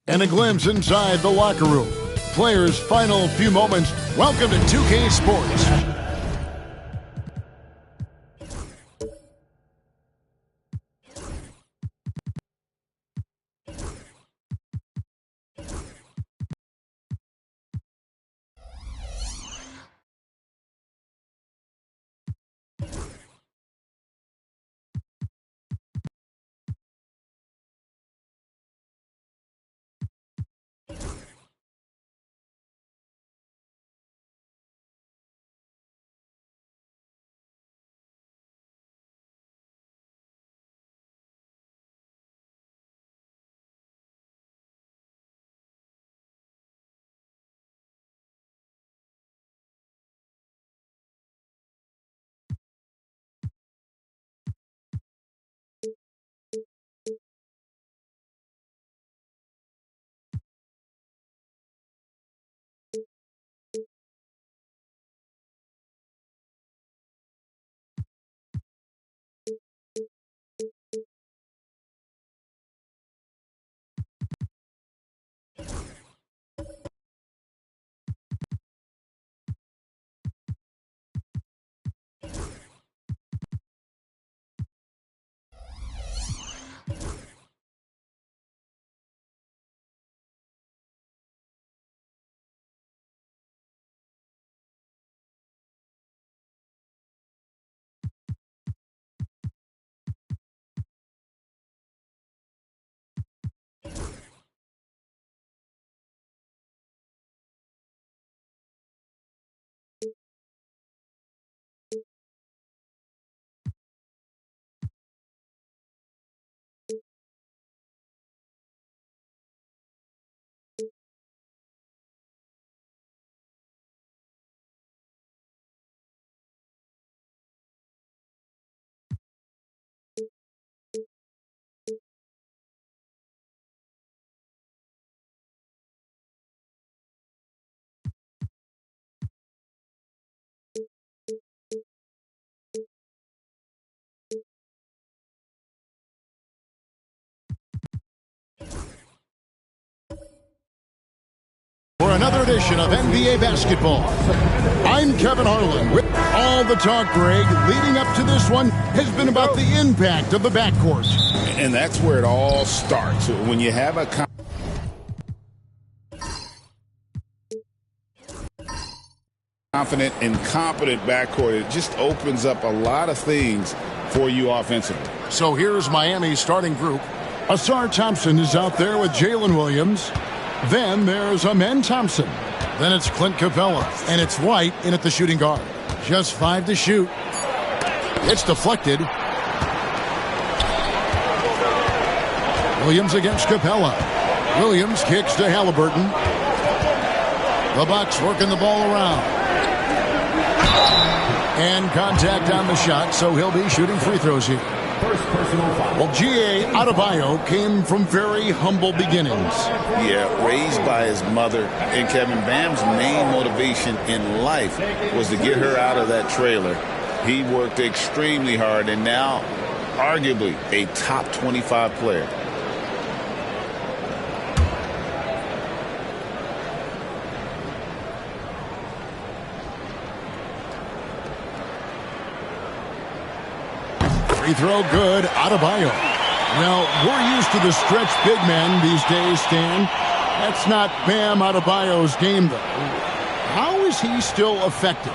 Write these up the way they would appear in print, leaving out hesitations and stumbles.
And a glimpse inside the locker room. Players' final few moments. Welcome to 2K Sports. For another edition of NBA Basketball, I'm Kevin Harlan with all the talk, Greg, leading up to this one has been about the impact of the backcourt. And that's where it all starts. When you have a confident and competent backcourt, it just opens up a lot of things for you offensively. So here's Miami's starting group. Asar Thompson is out there with Jalen Williams. Then there's Amen Thompson. Then it's Clint Capella. And it's White in at the shooting guard. Just 5 to shoot. It's deflected. Williams against Capella. Williams kicks to Halliburton. The Bucks working the ball around. And contact on the shot, so he'll be shooting free throws here. Well, G.A. Adebayo came from very humble beginnings. Yeah, raised by his mother. And Kevin, Bam's main motivation in life was to get her out of that trailer. He worked extremely hard and now arguably a top 25 player. Free throw good, Adebayo. Well, we're used to the stretch big men these days, Stan. That's not Bam Adebayo's game, though. How is he still effective?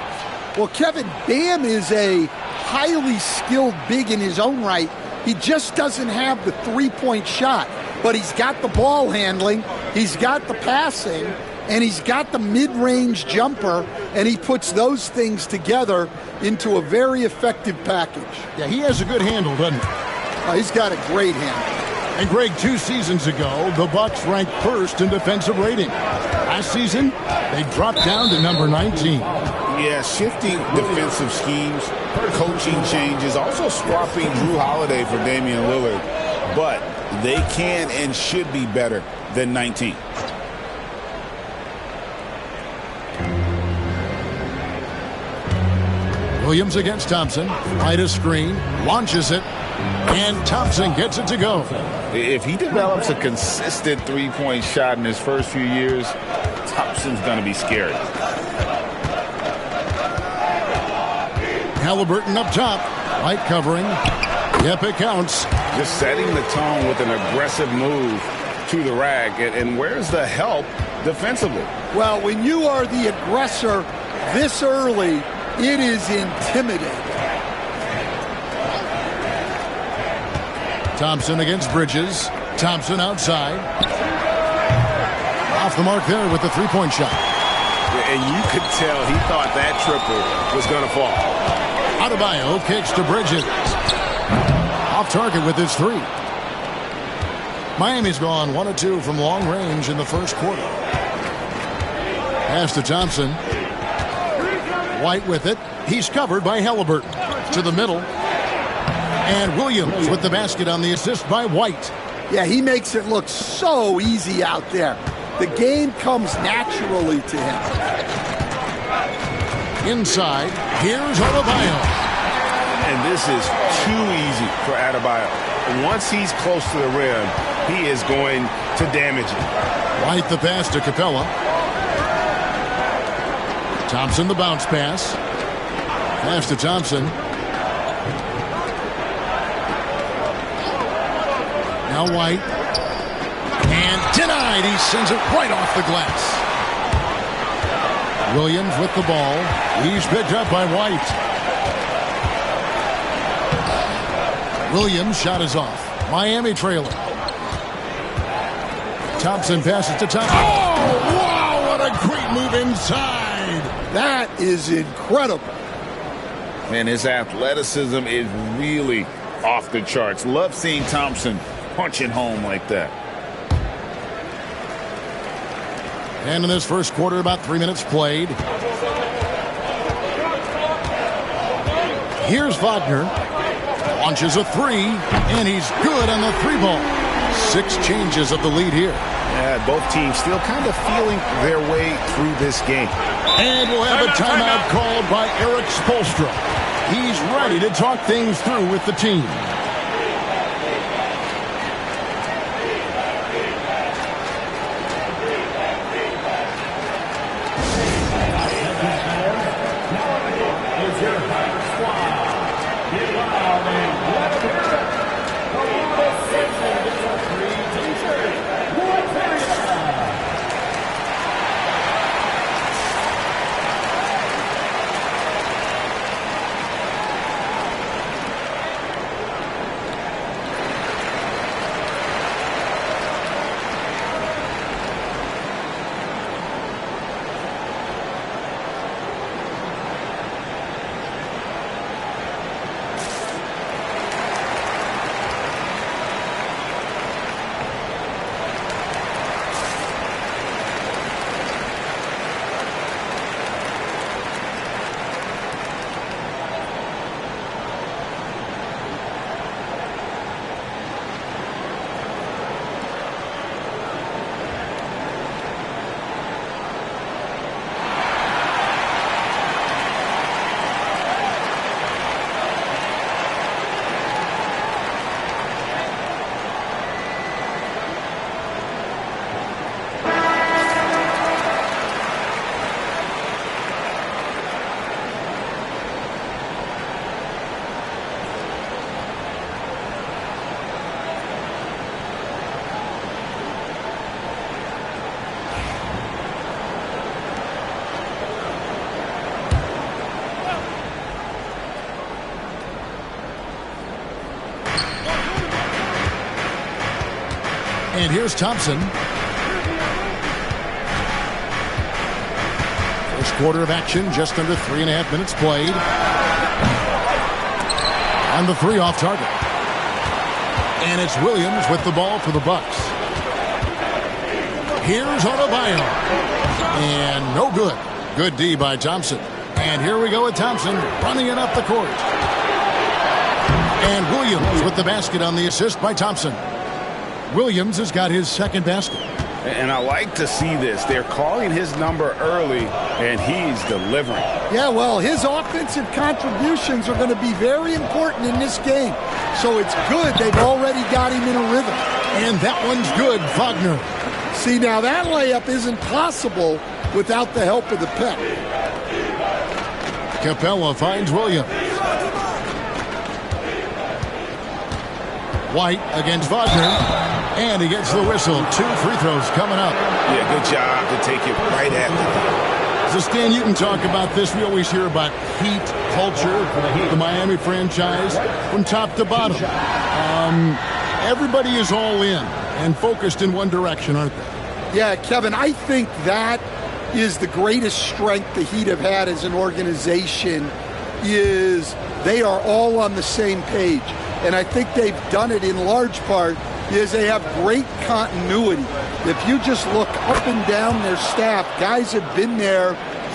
Well, Kevin, Bam is a highly skilled big in his own right. He just doesn't have the three-point shot, but he's got the ball handling, he's got the passing, and he's got the mid-range jumper, and he puts those things together into a very effective package. Yeah, he has a good handle, doesn't he? He's got a great handle. And Greg, 2 seasons ago, the Bucks ranked first in defensive rating. Last season, they dropped down to number 19. Yeah, shifting defensive schemes, coaching changes, also swapping Drew Holiday for Damian Lillard. But they can and should be better than 19. Williams against Thompson. Right a screen. Launches it. And Thompson gets it to go. If he develops a consistent three-point shot in his first few years, Thompson's going to be scary. Halliburton up top. White covering. Yep, it counts. Just setting the tone with an aggressive move to the rack. And where's the help defensively? Well, when you are the aggressor this early, it is intimidating. Thompson against Bridges. Thompson outside. Off the mark there with the three-point shot. And you could tell he thought that triple was going to fall. Adebayo kicks to Bridges. Off target with his three. Miami's gone 1 of 2 from long range in the first quarter. Pass to Thompson. White with it. He's covered by Halliburton. To the middle. And Williams with the basket on the assist by White. Yeah, he makes it look so easy out there. The game comes naturally to him. Inside, here's Adebayo. And this is too easy for Adebayo. Once he's close to the rim, he is going to damage it. White the pass to Capella. Thompson the bounce pass. Pass to Thompson. Now White. And denied. He sends it right off the glass. Williams with the ball. He's picked up by White. Williams' shot is off. Miami trailer. Thompson passes to Thompson. Oh, wow, what a great move inside. That is incredible. Man, his athleticism is really off the charts. Love seeing Thompson punching home like that. And in this first quarter, about 3 minutes played. Here's Wagner. Launches a three, and he's good on the three ball. 6 changes of the lead here. Yeah, both teams still kind of feeling their way through this game. And we'll have a timeout called by Eric Spoelstra. He's ready to talk things through with the team. And here's Thompson. First quarter of action, just under 3.5 minutes played. And the three off target. And it's Williams with the ball for the Bucks. Here's Adebayo. And no good. Good D by Thompson. And here we go with Thompson running it up the court. And Williams with the basket on the assist by Thompson. Williams has got his second basket. And I like to see this. They're calling his number early, and he's delivering. Yeah, well, his offensive contributions are going to be very important in this game. So it's good they've already got him in a rhythm. And that one's good, Wagner. See, now that layup isn't possible without the help of the pep. Capella finds Williams. White against Wagner. And he gets the whistle. 2 free throws coming up. Yeah, good job to take it right after that. So, Stan, you can talk about this. We always hear about heat culture, the Miami franchise, from top to bottom. Everybody is all in and focused in one direction, aren't they? Yeah, Kevin, I think that is the greatest strength the Heat have had as an organization, is they are all on the same page. And I think they've done it in large part is they have great continuity. If you just look up and down their staff, guys have been there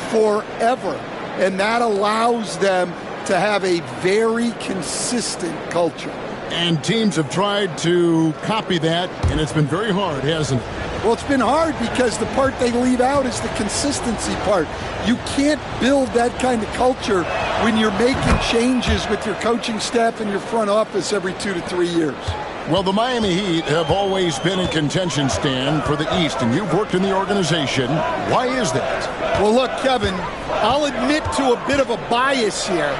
forever. And that allows them to have a very consistent culture. And teams have tried to copy that, and it's been very hard, hasn't it? Well, it's been hard because the part they leave out is the consistency part. You can't build that kind of culture when you're making changes with your coaching staff and your front office every 2 to 3 years. Well, the Miami Heat have always been in contention, Stan, for the East, and you've worked in the organization. Why is that? Well, look, Kevin, I'll admit to a bit of a bias here,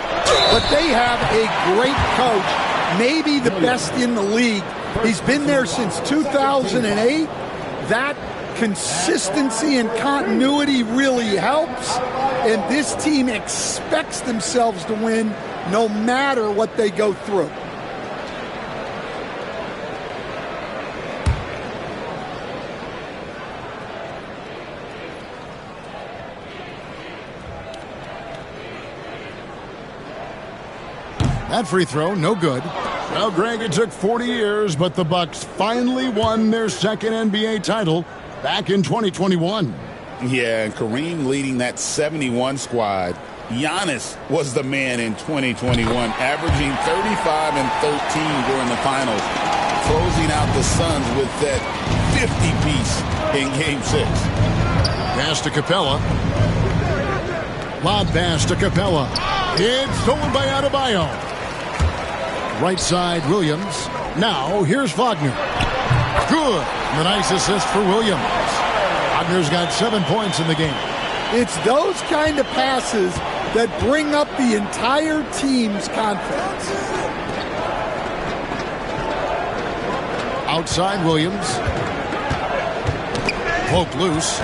but they have a great coach, maybe the best in the league. He's been there since 2008. That consistency and continuity really helps, and this team expects themselves to win no matter what they go through. That free throw, no good. Well, Greg, it took 40 years, but the Bucks finally won their second NBA title back in 2021. Yeah, and Kareem leading that 71 squad. Giannis was the man in 2021, averaging 35 and 13 during the finals, closing out the Suns with that 50-piece in Game 6. Pass to Capella. Lob pass to Capella. It's stolen by Adebayo. Right side, Williams. Now, here's Wagner. Good. The nice assist for Williams. Wagner's got 7 points in the game. It's those kind of passes that bring up the entire team's confidence. Outside, Williams. Poked loose.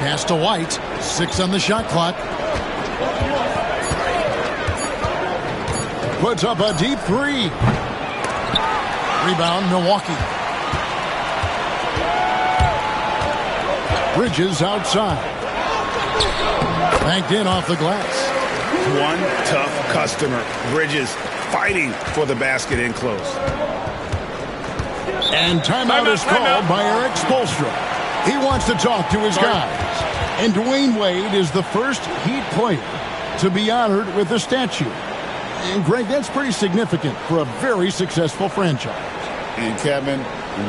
Pass to White. 6 on the shot clock. Puts up a deep 3. Rebound, Milwaukee. Bridges outside. Banked in off the glass. One tough customer. Bridges fighting for the basket in close. And timeout is called by Eric Spoelstra. He wants to talk to his guys. And Dwayne Wade is the first Heat player to be honored with a statue. And, Greg, that's pretty significant for a very successful franchise. And, Kevin,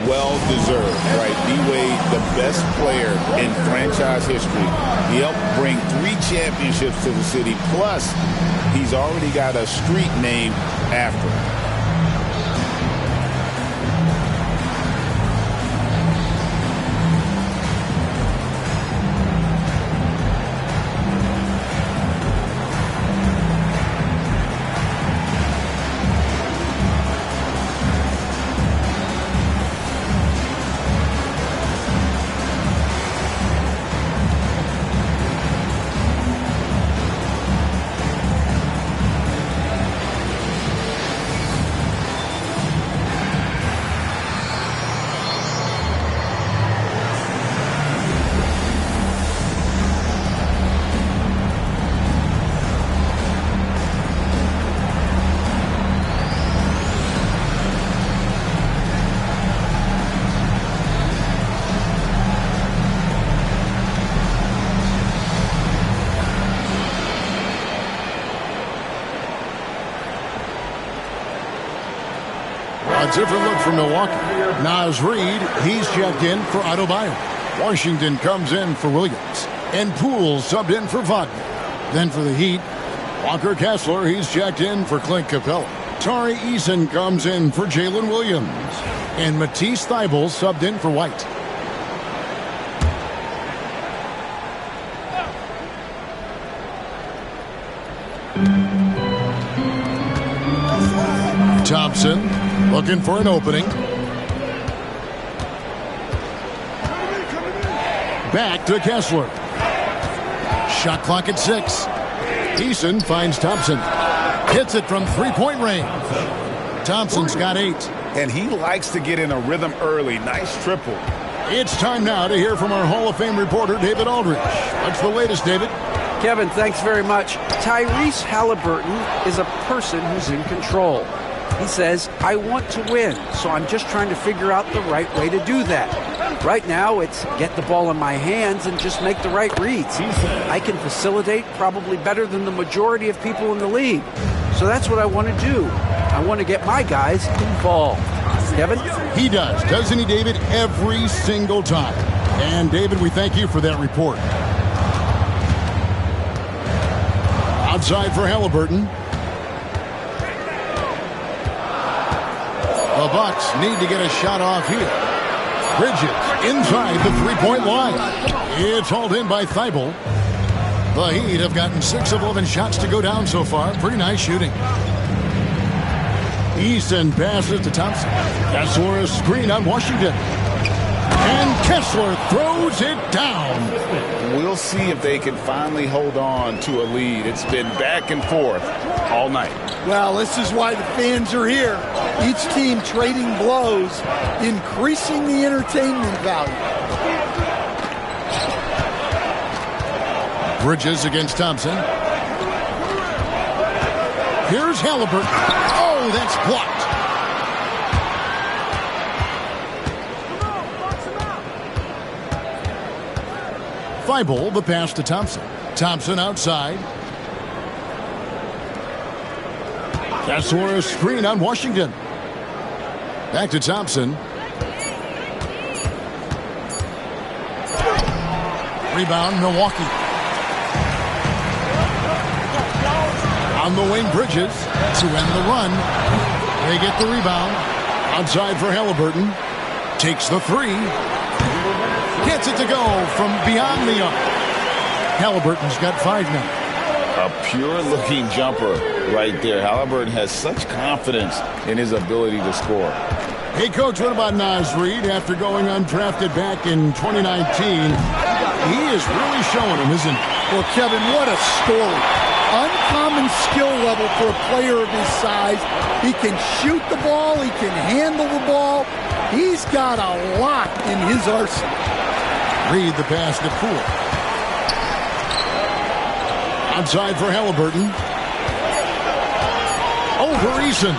well-deserved, right? D-Wade, the best player in franchise history. He helped bring 3 championships to the city. Plus, he's already got a street named after him. A different look from Milwaukee. Naz Reid, he's checked in for Adebayo. Washington comes in for Williams. And Poole subbed in for Wagner. Then for the Heat, Walker Kessler, he's checked in for Clint Capella. Tari Eason comes in for Jalen Williams. And Matisse Thybulle subbed in for White. Thompson looking for an opening. Back to Kessler. Shot clock at 6. Eason finds Thompson. Hits it from three-point range. Thompson's got 8. And he likes to get in a rhythm early. Nice triple. It's time now to hear from our Hall of Fame reporter, David Aldridge. What's the latest, David? Kevin, thanks very much. Tyrese Halliburton is a person who's in control. He says, I want to win, so I'm just trying to figure out the right way to do that. Right now, it's get the ball in my hands and just make the right reads. I can facilitate probably better than the majority of people in the league. So that's what I want to do. I want to get my guys involved. Kevin? He does, doesn't he, David? Every single time. And, David, we thank you for that report. Outside for Halliburton. The Bucks need to get a shot off here. Bridges inside the three-point line. It's hauled in by Thybulle. The Heat have gotten 6 of 11 shots to go down so far. Pretty nice shooting. Easton passes to Thompson. Kessler a screen on Washington. And Kessler throws it down. We'll see if they can finally hold on to a lead. It's been back and forth all night. Well, this is why the fans are here. Each team trading blows, increasing the entertainment value. Bridges against Thompson. Here's Halliburton. Oh, that's blocked. Thybulle, the pass to Thompson. Thompson outside. Kessler a screen on Washington. Back to Thompson. Rebound, Milwaukee. On the wing, Bridges to end the run. They get the rebound. Outside for Halliburton. Takes the 3. Gets it to go from beyond the arc. Halliburton's got 5 now. A pure-looking jumper right there. Halliburton has such confidence in his ability to score. Hey, Coach, what about Naz Reid after going undrafted back in 2019? He is really showing him, isn't he? Well, Kevin, what a story. Uncommon skill level for a player of his size. He can shoot the ball. He can handle the ball. He's got a lot in his arsenal. Reid the pass to Poole. Outside for Halliburton. Over Eason.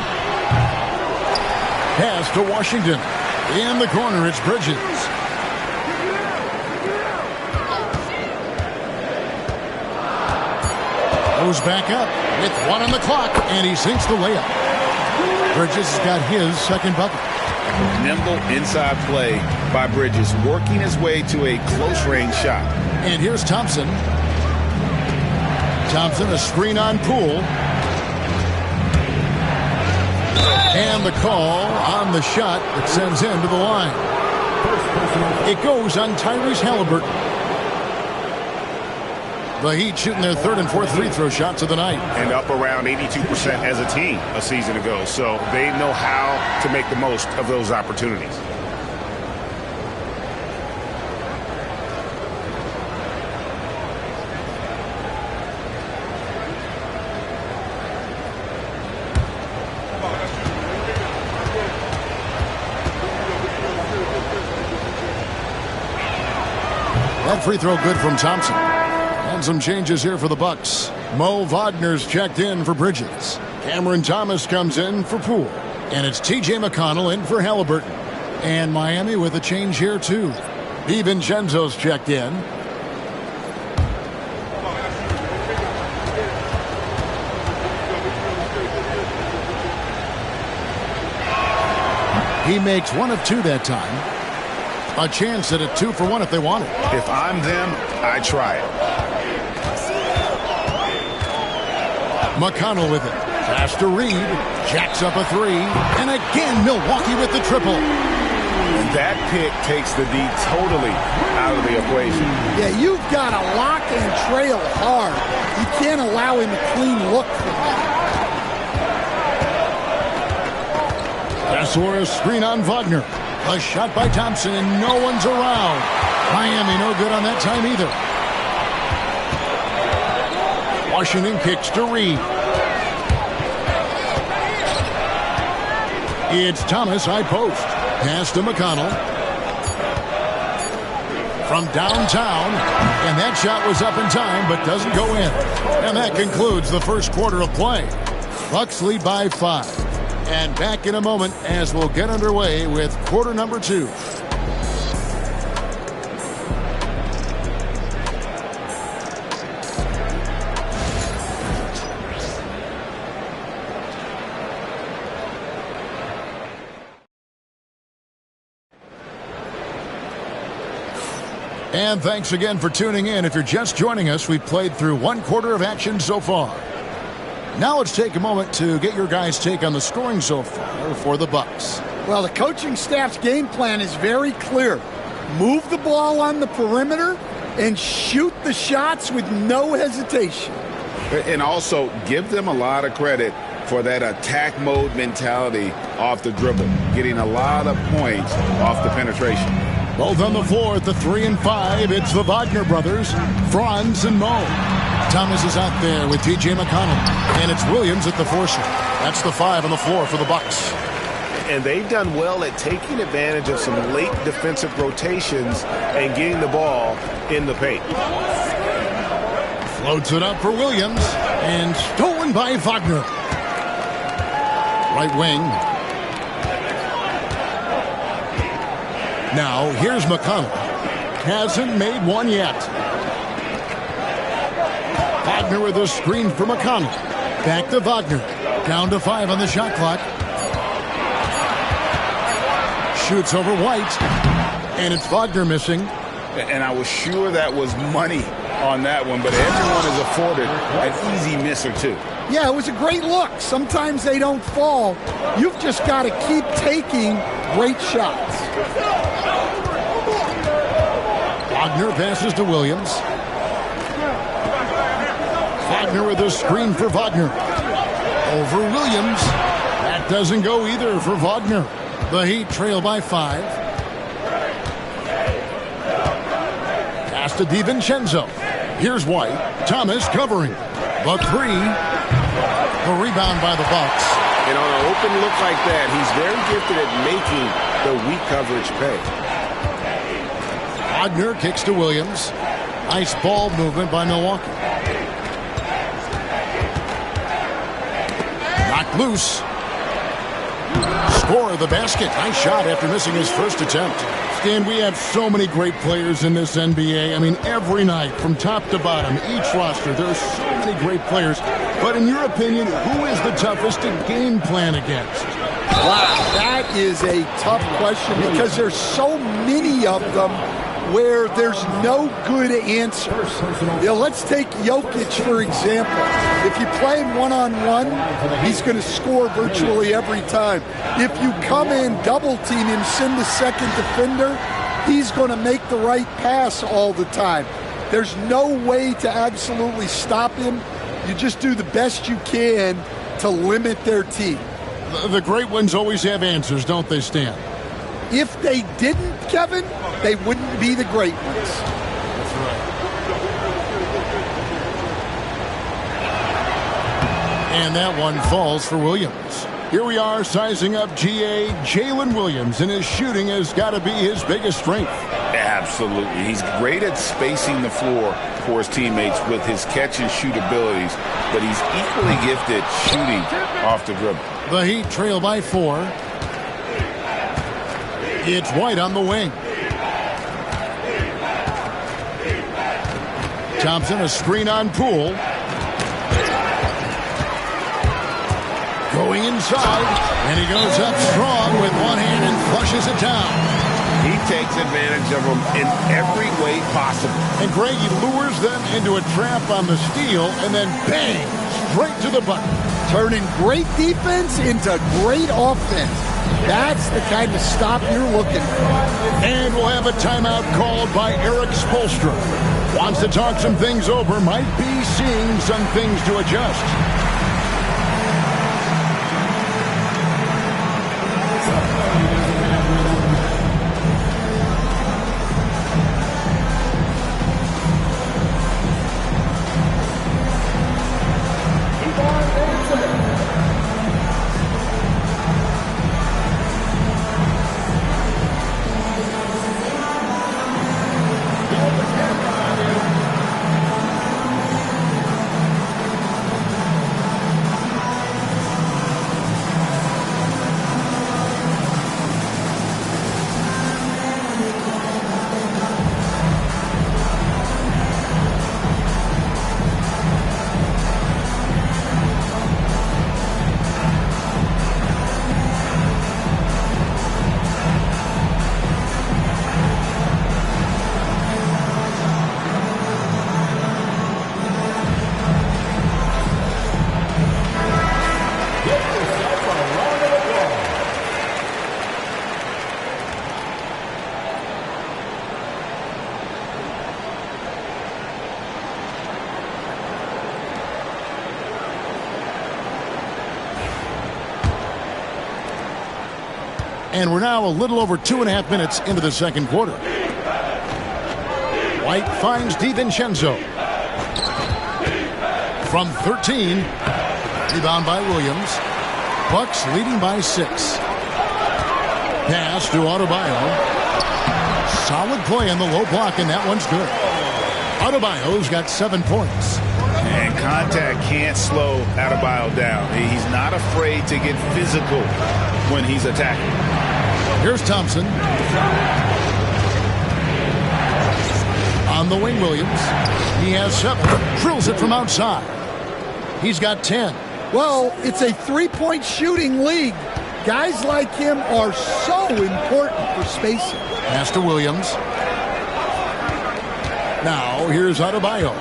Pass to Washington. In the corner, it's Bridges. Goes back up with 1 on the clock, and he sinks the layup. Bridges has got his second bucket. Nimble inside play by Bridges, working his way to a close-range shot. And here's Thompson. Thompson, a screen on Poole. And the call on the shot that sends him to the line. It goes on Tyrese Halliburton. The Heat shooting their 3rd and 4th free throw shots of the night. And up around 82% as a team a season ago. So they know how to make the most of those opportunities. That free throw good from Thompson. And some changes here for the Bucks. Mo Wagner's checked in for Bridges. Cameron Thomas comes in for Poole. And it's T.J. McConnell in for Halliburton. And Miami with a change here, too. DiVincenzo's checked in. He makes 1 of 2 that time. A chance at a 2 for 1 if they want it. If I'm them, I try it. McConnell with it. Pass to Reed. Jacks up a 3. And again, Milwaukee with the triple. And that pick takes the D totally out of the equation. Yeah, you've got to lock and trail hard. You can't allow him a clean look from that. That's a screen on Wagner. A shot by Thompson, and no one's around. Miami no good on that time either. Washington kicks to Reed. It's Thomas, high post. Pass to McConnell. From downtown. And that shot was up in time, but doesn't go in. And that concludes the first quarter of play. Bucks lead by 5. And back in a moment as we'll get underway with quarter number 2. And thanks again for tuning in. If you're just joining us, we've played through 1 quarter of action so far. Now let's take a moment to get your guys' take on the scoring so far for the Bucks. Well, the coaching staff's game plan is very clear. Move the ball on the perimeter and shoot the shots with no hesitation. And also give them a lot of credit for that attack mode mentality off the dribble, getting a lot of points off the penetration. Both on the floor at the 3 and 5. It's the Wagner brothers, Franz and Mo. Thomas is out there with T.J. McConnell. And it's Williams at the 4 slot. That's the 5 on the floor for the Bucks. And they've done well at taking advantage of some late defensive rotations and getting the ball in the paint. Floats it up for Williams. And stolen by Wagner. Right wing. Now, here's McConnell. Hasn't made one yet. Wagner with a screen for McConnell. Back to Wagner. Down to 5 on the shot clock. Shoots over White. And it's Wagner missing. And I was sure that was money on that one, but everyone is afforded an easy miss or 2. Yeah, it was a great look. Sometimes they don't fall. You've just got to keep taking great shots. Wagner passes to Williams. Wagner with a screen for Wagner. Over Williams. That doesn't go either for Wagner. The Heat trail by 5. Pass to DiVincenzo. Here's White. Thomas covering. The 3. The rebound by the Bucks. And on an open look like that, he's very gifted at making the weak coverage pay. Wagner kicks to Williams. Nice ball movement by Milwaukee. Knocked loose. Score of the basket. Nice shot after missing his first attempt. Stan, we have so many great players in this NBA. I mean, every night, from top to bottom, each roster, there are so many great players. But in your opinion, who is the toughest to game plan against? Wow, that is a tough question because there's so many of them where there's no good answers. You know, let's take Jokic, for example. If you play him one-on-one, he's going to score virtually every time. If you come in, double-team him, send the second defender, he's going to make the right pass all the time. There's no way to absolutely stop him. You just do the best you can to limit their team. The great ones always have answers, don't they, Stan? If they didn't, Kevin, they wouldn't be the great ones. That's right. And that one falls for Williams. Here we are sizing up GA Jalen Williams, and his shooting has got to be his biggest strength. Absolutely. He's great at spacing the floor for his teammates with his catch and shoot abilities, but he's equally gifted shooting off the dribble. The Heat trail by 4. It's White on the wing. Thompson, a screen on Poole. Going inside, and he goes up strong with one hand and Flushes it down. He takes advantage of them in every way possible. And Greg, he lures them into a trap on the steal, and then bang, straight to the bucket. Turning great defense into great offense. That's the kind of stop you're looking for. And we'll have a timeout called by Eric Spoelstra. Wants to talk some things over, might be seeing some things to adjust. And we're now a little over 2.5 minutes into the second quarter. White finds DiVincenzo. From 13. Rebound by Williams. Bucks leading by 6. Pass to Adebayo. Solid play in the low block, and that one's good. Adebayo's got 7 points. And contact can't slow Adebayo down. He's not afraid to get physical when he's attacking. Here's Thompson. On the wing, Williams. He has 7. Drills it from outside. He's got 10. Well, it's a three-point shooting league. Guys like him are so important for spacing. Pass to Williams. Now, here's Adebayo.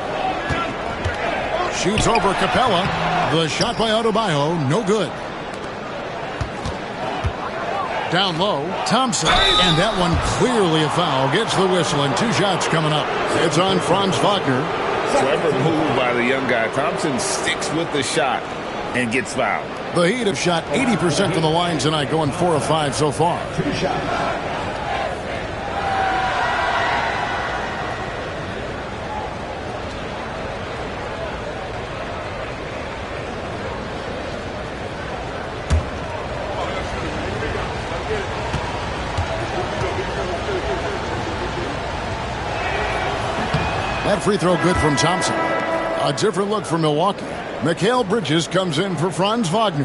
Shoots over Capella. The shot by Adebayo, no good. Down low, Thompson. And that one clearly a foul. Gets the whistle, and 2 shots coming up. It's on Franz Wagner. Clever move by the young guy. Thompson sticks with the shot and gets fouled. The Heat have shot 80% from the line tonight, going 4 of 5 so far. That free throw good from Thompson. A different look for Milwaukee. Mikal Bridges comes in for Franz Wagner.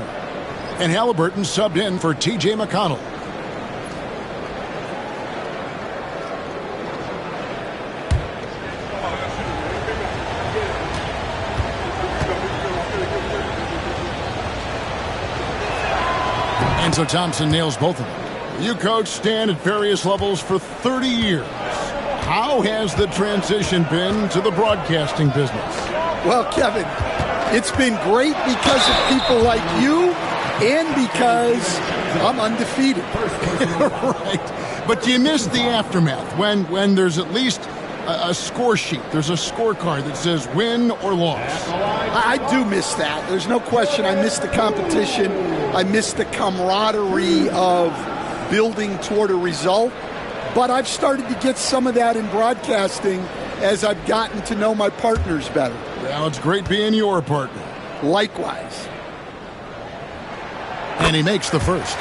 And Halliburton subbed in for T.J. McConnell. And so Thompson nails both of them. You coach Stan at various levels for 30 years. How has the transition been to the broadcasting business? Well, Kevin, it's been great because of people like you and because I'm undefeated. Right. But you miss the aftermath when there's at least a score sheet. There's a scorecard that says win or loss. I do miss that. There's no question. I miss the competition. I miss the camaraderie of building toward a result. But I've started to get some of that in broadcasting as I've gotten to know my partners better. Well, it's great being your partner. Likewise. And he makes the first.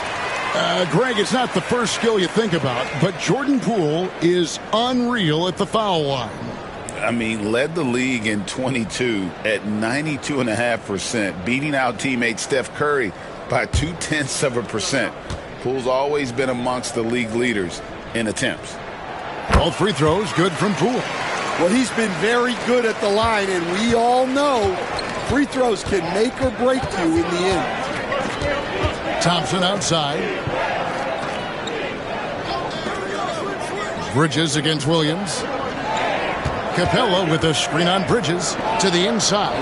Greg, it's not the first skill you think about, but Jordan Poole is unreal at the foul line. I mean, led the league in 22 at 92.5%, beating out teammate Steph Curry by 0.2%. Poole's always been amongst the league leaders in attempts. Both free throws good from Poole. Well, he's been very good at the line, and we all know free throws can make or break you in the end. Thompson outside. Bridges against Williams. Capella with a screen on Bridges to the inside.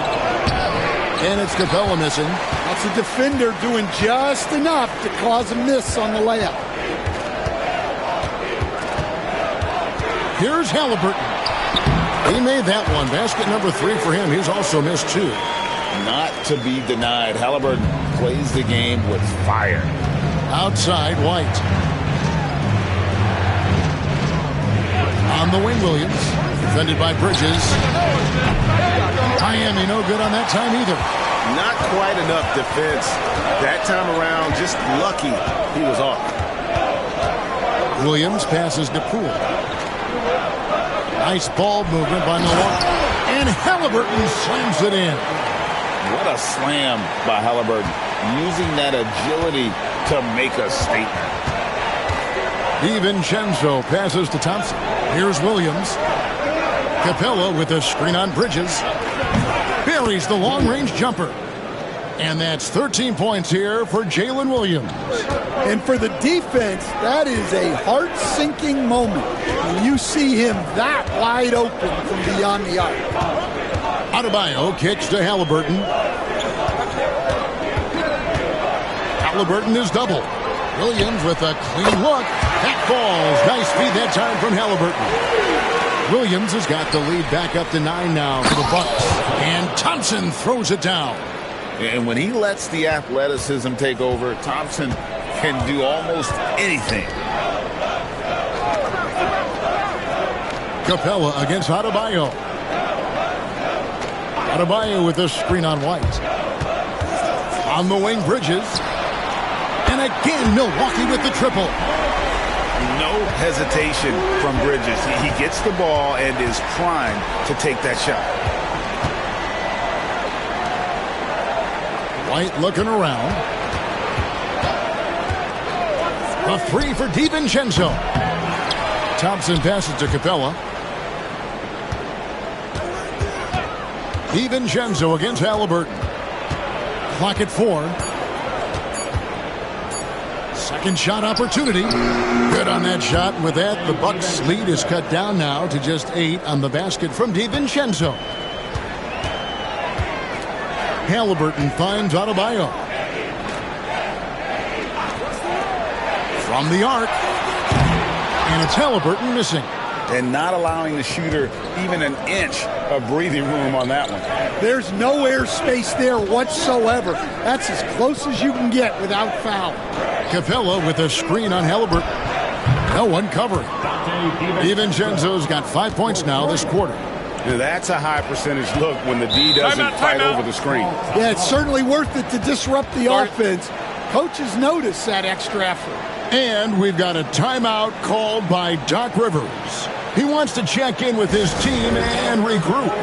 And it's Capella missing. That's a defender doing just enough to cause a miss on the layup. Here's Halliburton. He made that one. Basket number 3 for him. He's also missed 2. Not to be denied. Halliburton plays the game with fire. Outside, White. On the wing, Williams. Defended by Bridges. Miami no good on that time either. Not quite enough defense. That time around, just lucky he was off. Williams passes to Poole. Nice ball movement by Milwaukee. And Halliburton slams it in. What a slam by Halliburton. Using that agility to make a statement. DiVincenzo passes to Thompson. Here's Williams. Capella with a screen on Bridges. Buries the long-range jumper. And that's 13 points here for Jalen Williams. And for the defense, that is a heart-sinking moment when you see him that wide open from beyond the arc. Adebayo kicks to Halliburton. Halliburton is double. Williams with a clean look. That falls. Nice feed that time from Halliburton. Williams has got the lead back up to 9 now for the Bucks. And Thompson throws it down. And when he lets the athleticism take over, Thompson can do almost anything. Capella against Adebayo. Adebayo with a screen on White. On the wing, Bridges. And again, Milwaukee with the triple. No hesitation from Bridges. He gets the ball and is primed to take that shot. White looking around. A 3 for DiVincenzo. Thompson passes to Capella. DiVincenzo against Halliburton. Clock at 4. Second shot opportunity. Good on that shot. With that, the Bucks' lead is cut down now to just 8 on the basket from DiVincenzo. Halliburton finds Adebayo. From the arc. And it's Halliburton missing. And not allowing the shooter even an inch of breathing room on that one. There's no air space there whatsoever. That's as close as you can get without foul. Capella with a screen on Halliburton. No one covering. DiVincenzo's got 5 points now this quarter. That's a high percentage look when the D doesn't fight over the screen. Yeah, it's certainly worth it to disrupt the offense. Coaches notice that extra effort. And we've got a timeout called by Doc Rivers. He wants to check in with his team and regroup.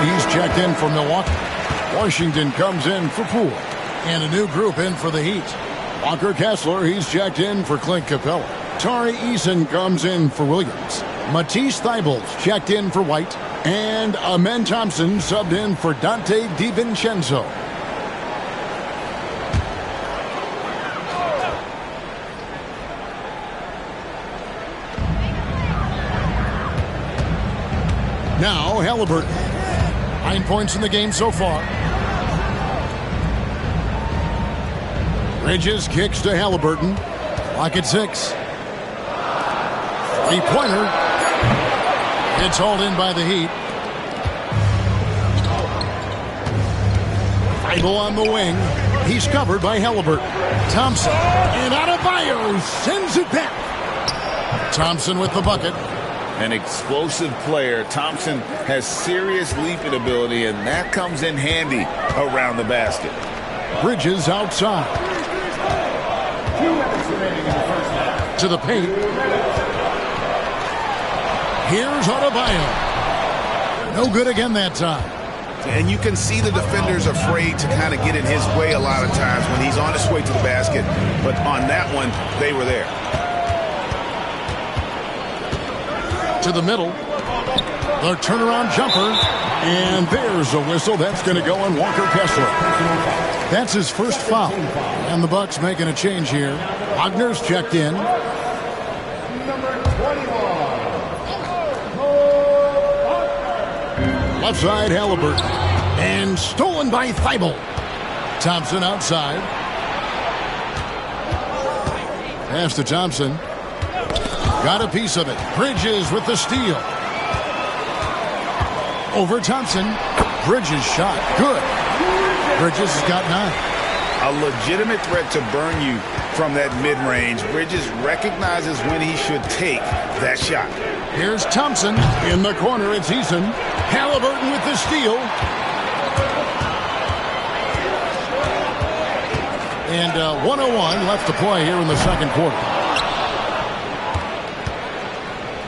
He's checked in for Milwaukee. Washington comes in for Poole. And a new group in for the Heat. Walker Kessler, he's checked in for Clint Capella. Tari Eason comes in for Williams. Matisse Thybulle's checked in for White. And Amen Thompson subbed in for Dante DiVincenzo. Now Halliburton. 9 points in the game so far. Bridges kicks to Halliburton. Clock at 6. Three-pointer. It's hauled in by the Heat. Thibault on the wing. He's covered by Halliburton. Thompson. And Adebayo sends it back. Thompson with the bucket. An explosive player. Thompson has serious leaping ability, and that comes in handy around the basket. Bridges outside. To the paint. Here's Adebayo. No good again that time. And you can see the defenders afraid to kind of get in his way a lot of times when he's on his way to the basket. But on that one, they were there. To the middle. The turnaround jumper. And there's a whistle. That's going to go on Walker Kessler. That's his first foul. And the Bucks making a change here. Wagner's checked in. Left side, Halliburton. And stolen by Thibault. Thompson outside. Pass to Thompson. Got a piece of it. Bridges with the steal. Over Thompson. Bridges shot. Good. Bridges has got 9. A legitimate threat to burn you from that mid-range. Bridges recognizes when he should take that shot. Here's Thompson. In the corner, it's Eason. Halliburton with the steal. And 1:01 left to play here in the second quarter.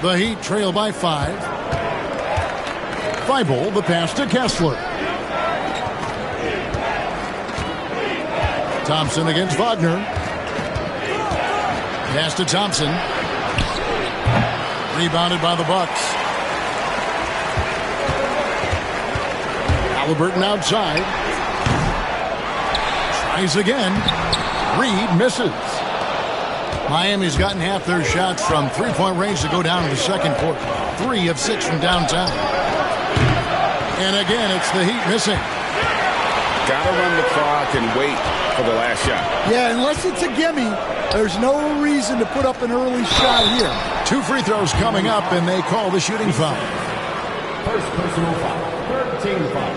The Heat trail by 5. Thibault, the pass to Kessler. Thompson against Wagner. Pass to Thompson. Rebounded by the Bucks. Halliburton outside. Tries again. Reed misses. Miami's gotten half their shots from three-point range to go down in the second quarter. 3 of 6 from downtown. And again, it's the Heat missing. Got to run the clock and wait for the last shot. Yeah, unless it's a gimme, there's no reason to put up an early shot here. 2 free throws coming up, and they call the shooting foul. First personal foul. 13 foul.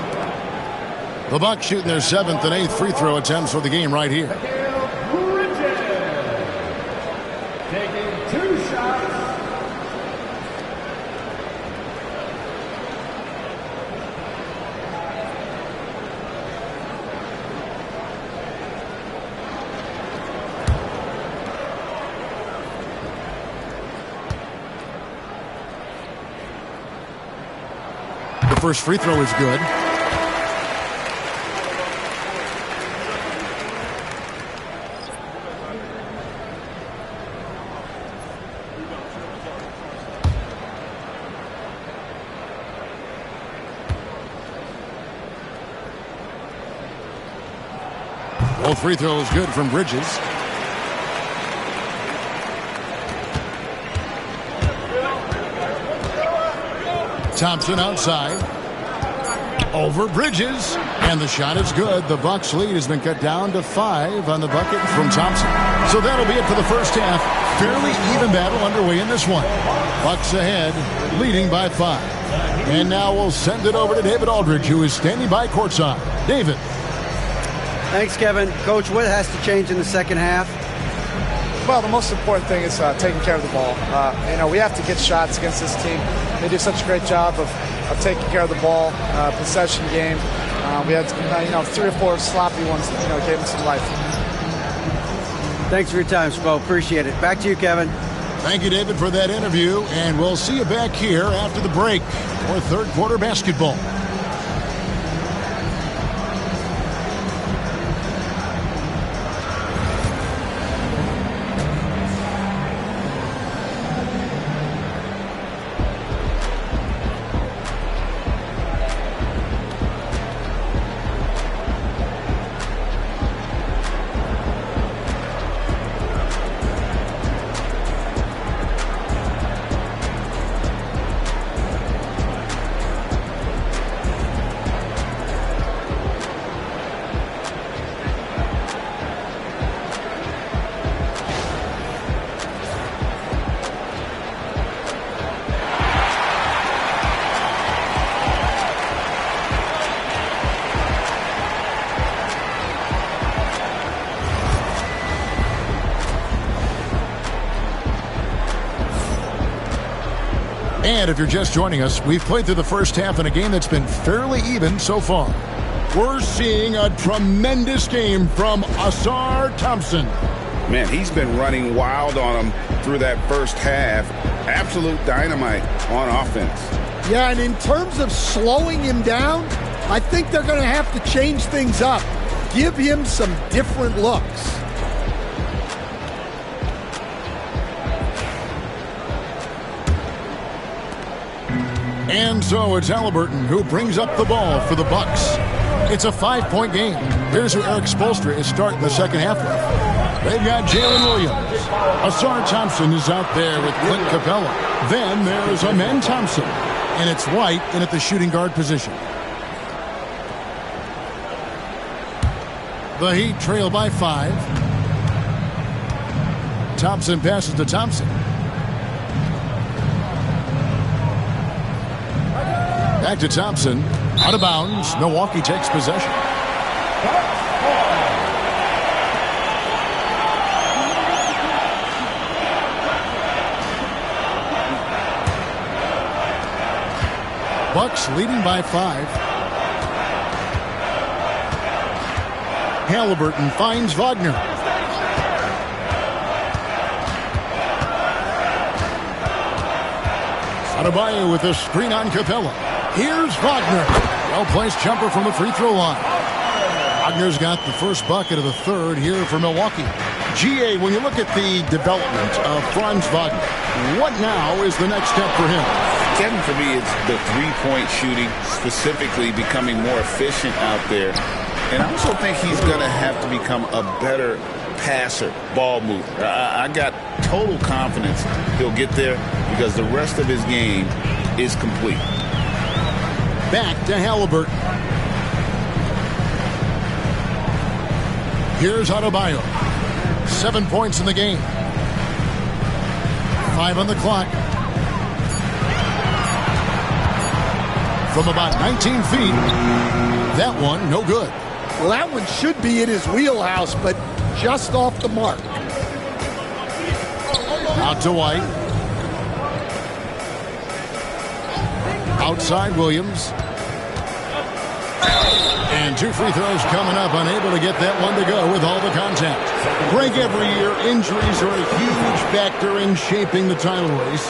The Bucks shooting their 7th and 8th free throw attempts for the game right here. Taking 2 shots. The first free throw is good. Both free throws good from Bridges. Thompson outside. Over Bridges. And the shot is good. The Bucks lead has been cut down to 5 on the bucket from Thompson. So that'll be it for the first half. Fairly even battle underway in this one. Bucks ahead, leading by 5. And now we'll send it over to David Aldridge, who is standing by courtside. David. Thanks, Kevin. Coach, what has to change in the second half? Well, the most important thing is taking care of the ball. We have to get shots against this team. They do such a great job of taking care of the ball, possession game. We had 3 or 4 sloppy ones that gave them some life. Thanks for your time, Spo. Appreciate it. Back to you, Kevin. Thank you, David, for that interview. And we'll see you back here after the break for third quarter basketball. And if you're just joining us, we've played through the first half in a game that's been fairly even so far. We're seeing a tremendous game from Asar Thompson. Man, he's been running wild on him through that first half. Absolute dynamite on offense. Yeah, and in terms of slowing him down, I think they're going to have to change things up. Give him some different looks. And so it's Halliburton who brings up the ball for the Bucks. It's a 5-point game. Here's who Eric Spoelstra is starting the second half with. They've got Jalen Williams. Asar Thompson is out there with Clint Capella. Then there's Amen Thompson. And it's White in at the shooting guard position. The Heat trail by 5. Thompson passes to Thompson. Back to Thompson. Out of bounds. Milwaukee takes possession. Bucks leading by 5. Halliburton finds Wagner. Adebayo with a screen on Capella. Here's Wagner. Well-placed jumper from the free throw line. Wagner's got the first bucket of the third here for Milwaukee. GA, when you look at the development of Franz Wagner, what now is the next step for him? Kevin, for me, it's the three-point shooting, specifically becoming more efficient out there. And I also think he's going to have to become a better passer, ball mover. I got total confidence he'll get there because the rest of his game is complete. Back to Halliburton. Here's Adebayo. 7 points in the game. 5 on the clock. From about 19 feet. That one, no good. Well, that one should be in his wheelhouse, but just off the mark. Out to White. Outside Williams. And 2 free throws coming up. Unable to get that one to go with all the contact. Break every year. Injuries are a huge factor in shaping the title race.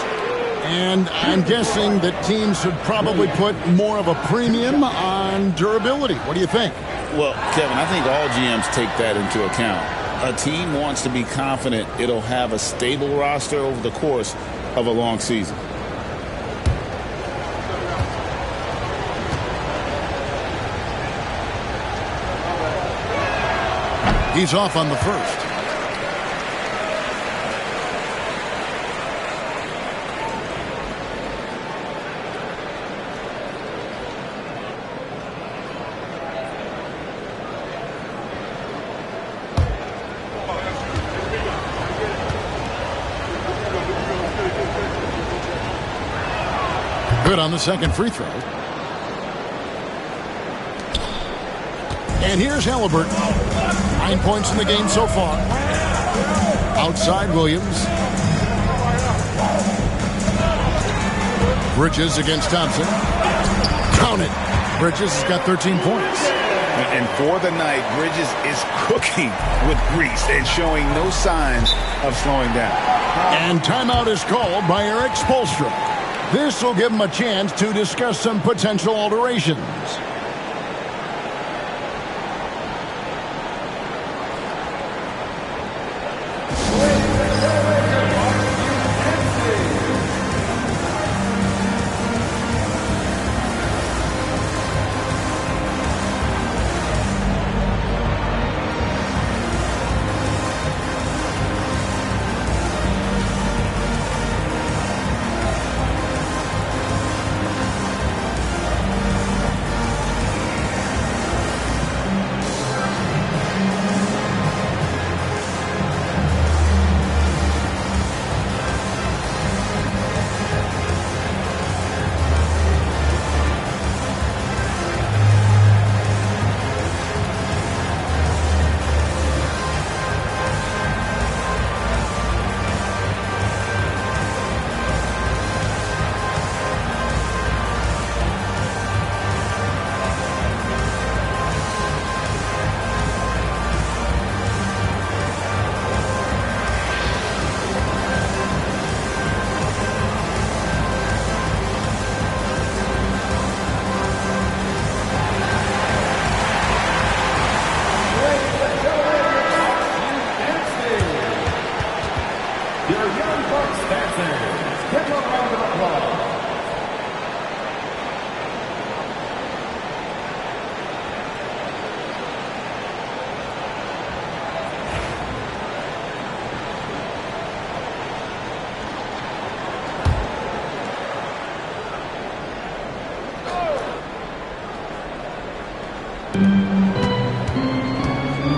And I'm guessing that teams should probably put more of a premium on durability. What do you think? Well, Kevin, I think all GMs take that into account. A team wants to be confident it'll have a stable roster over the course of a long season. He's off on the first. Good on the second free throw. And here's Halliburton. 9 points in the game so far. Outside Williams. Bridges against Thompson. Count it. Bridges has got 13 points. And for the night, Bridges is cooking with grease and showing no signs of slowing down. And timeout is called by Eric Spoelstra. This will give him a chance to discuss some potential alterations.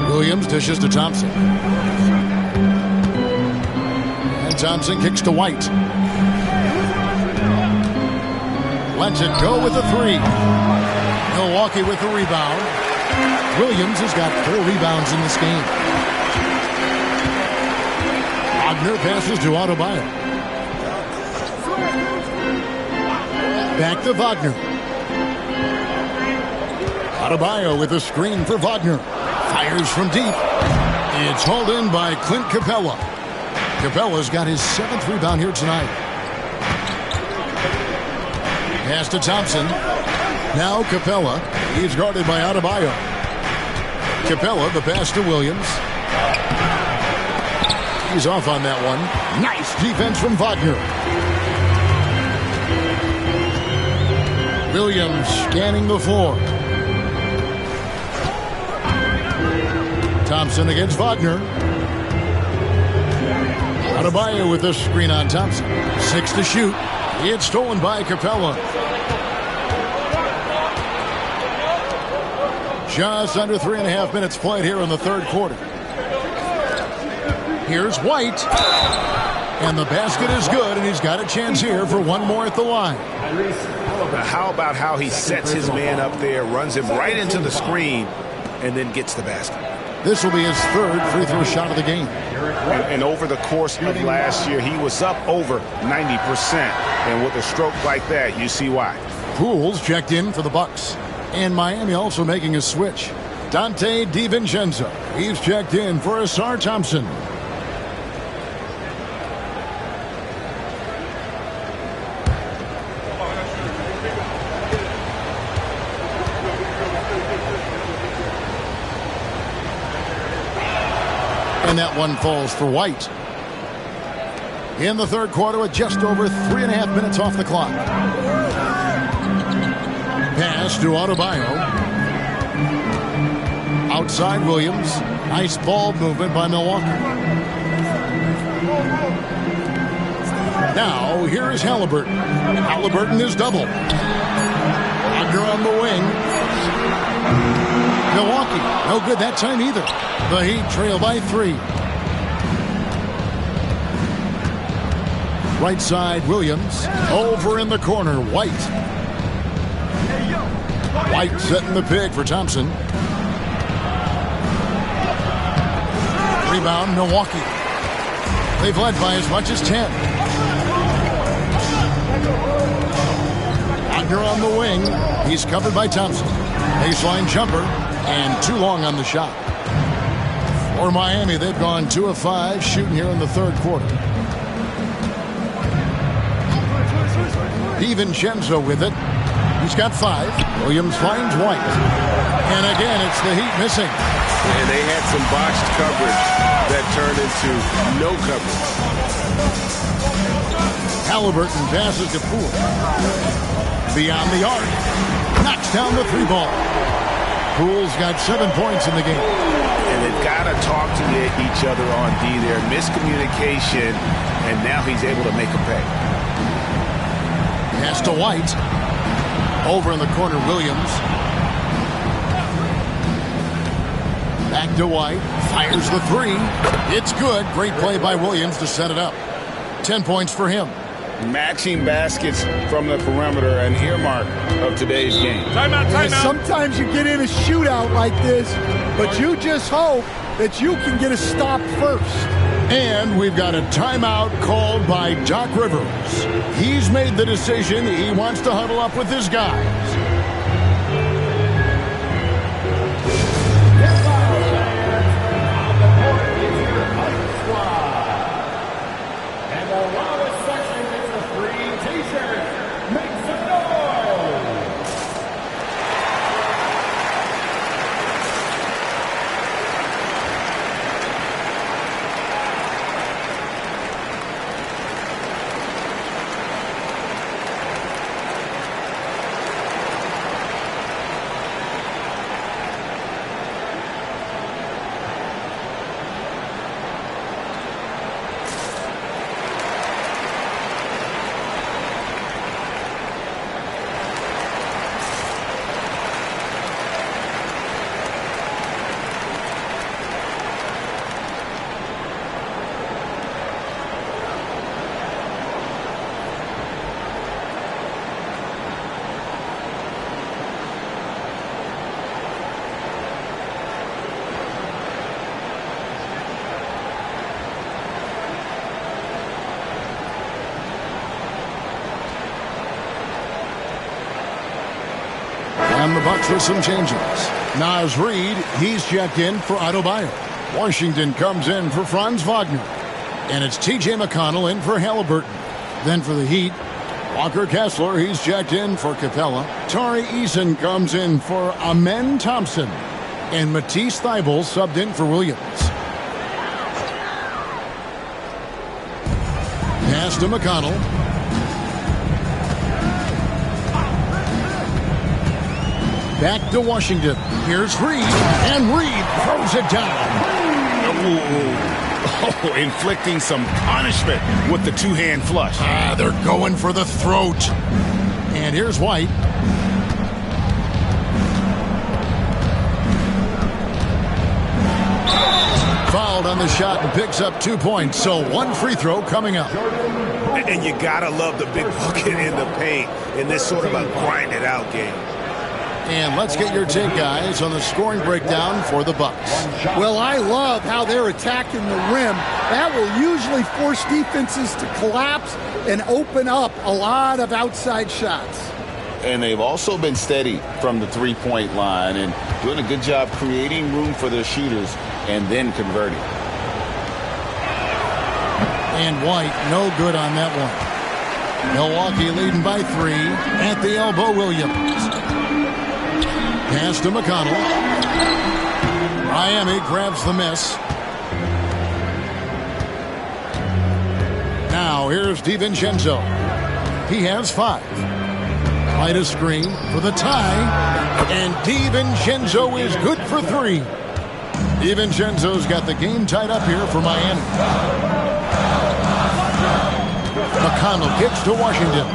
Williams dishes to Thompson. And Thompson kicks to White. Lets it go with a three. Milwaukee with the rebound. Williams has got 4 rebounds in this game. Wagner passes to Adebayo. Back to Wagner. Adebayo with a screen for Wagner. Fires from deep. It's hauled in by Clint Capella. Capella's got his 7th rebound here tonight. Pass to Thompson. Now Capella. He's guarded by Adebayo. Capella, the pass to Williams. He's off on that one. Nice defense from Wagner. Williams scanning the floor. Thompson against Wagner. Adebayo with a screen on Thompson. 6 to shoot. It's stolen by Capella. Just under 3.5 minutes played here in the third quarter. Here's White. And the basket is good, and he's got a chance here for one more at the line. Now, how about how he sets his man up there, runs him right into the screen, and then gets the basket? This will be his 3rd free throw shot of the game. And over the course of last year, he was up over 90%. And with a stroke like that, you see why. Poole's checked in for the Bucks. And Miami also making a switch. Dante DiVincenzo. He's checked in for Asar Thompson. And that one falls for White. In the third quarter with just over 3.5 minutes off the clock. Pass to Adebayo. Outside Williams. Nice ball movement by Milwaukee. Now here is Halliburton. Halliburton is double. Wagner on the wing. Milwaukee, no good that time either. The Heat trail by 3. Right side, Williams. Over in the corner, White. White setting the pick for Thompson. Rebound, Milwaukee. They've led by as much as 10. Wagner on the wing. He's covered by Thompson. Baseline jumper. And too long on the shot. For Miami, they've gone 2 of 5 shooting here in the third quarter. DiVincenzo with it. He's got 5. Williams finds White. And again, it's the Heat missing. And they had some botched coverage that turned into no coverage. Halliburton passes to Poole. Beyond the arc. Knocks down the 3 ball. Poole's got 7 points in the game. And they've got to talk to each other on D there. Miscommunication, and now he's able to make a pay. Pass to White. Over in the corner, Williams. Back to White. Fires the 3. It's good. Great play by Williams to set it up. 10 points for him. Matching baskets from the perimeter, an earmark of today's game. Timeout. Sometimes you get in a shootout like this, but you just hope that you can get a stop first. And we've got a timeout called by Doc Rivers. He's made the decision. He wants to huddle up with his guys. the Bucks with some changes. Naz Reid, he's checked in for Adebayo. Washington comes in for Franz Wagner. And it's T.J. McConnell in for Halliburton. Then for the Heat, Walker Kessler, he's checked in for Capella. Tari Eason comes in for Amen Thompson. And Matisse Thybulle subbed in for Williams. Pass to McConnell. Back to Washington. Here's Reid. And Reid throws it down. Oh, inflicting some punishment with the two-hand flush. They're going for the throat. And here's White. Fouled on the shot and picks up 2 points. So one free throw coming up. And you gotta love the big bucket in the paint in this sort of a grind-it-out game. And let's get your take, guys, on the scoring breakdown for the Bucks. Well, I love how they're attacking the rim. That will usually force defenses to collapse and open up a lot of outside shots. And they've also been steady from the three-point line and doing a good job creating room for their shooters and then converting. And White, no good on that one. Milwaukee leading by 3. At the elbow, Williams. Pass to McConnell. Miami grabs the miss. Now here's DiVincenzo. He has 5. Right a screen for the tie. And DiVincenzo is good for 3. DiVincenzo's got the game tied up here for Miami. McConnell kicks to Washington.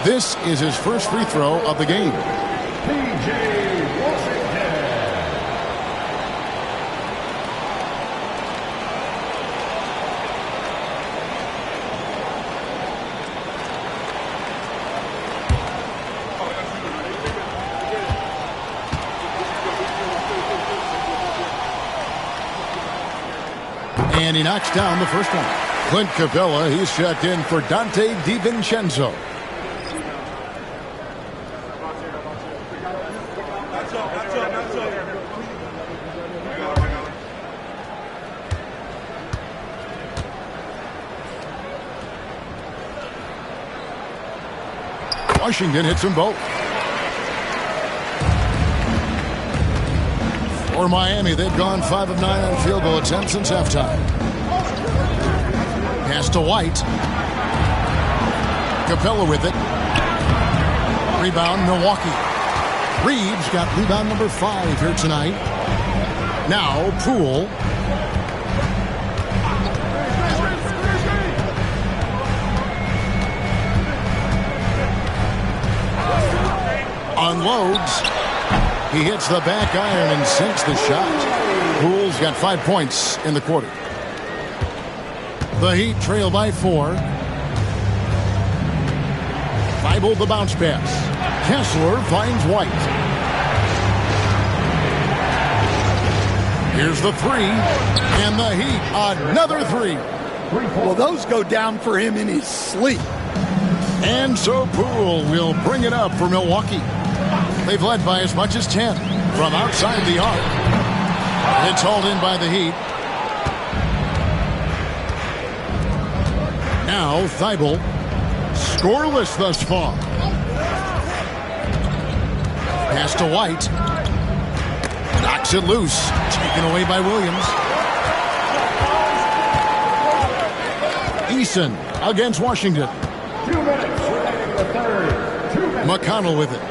This is his first free throw of the game. And he knocks down the first one. Clint Capella, he's checked in for Dante DiVincenzo. Washington hits them both. For Miami, they've gone 5 of 9 on field goal attempts since halftime. Pass to White. Capella with it. Rebound, Milwaukee. Reeves got rebound number 5 here tonight. Now, Poole. Unloads. He hits the back iron and sinks the shot. Poole's got 5 points in the quarter. The Heat trail by 4. Thybulle the bounce pass. Kessler finds White. Here's the 3. And the Heat, another 3. Well, those go down for him in his sleep. And so Poole will bring it up for Milwaukee. They've led by as much as 10 from outside the arc. It's hauled in by the Heat. Now Thybulle, scoreless thus far. Pass to White. Knocks it loose. Taken away by Williams. Eason against Washington. 2 minutes remaining in the third. 2 minutes. McConnell with it.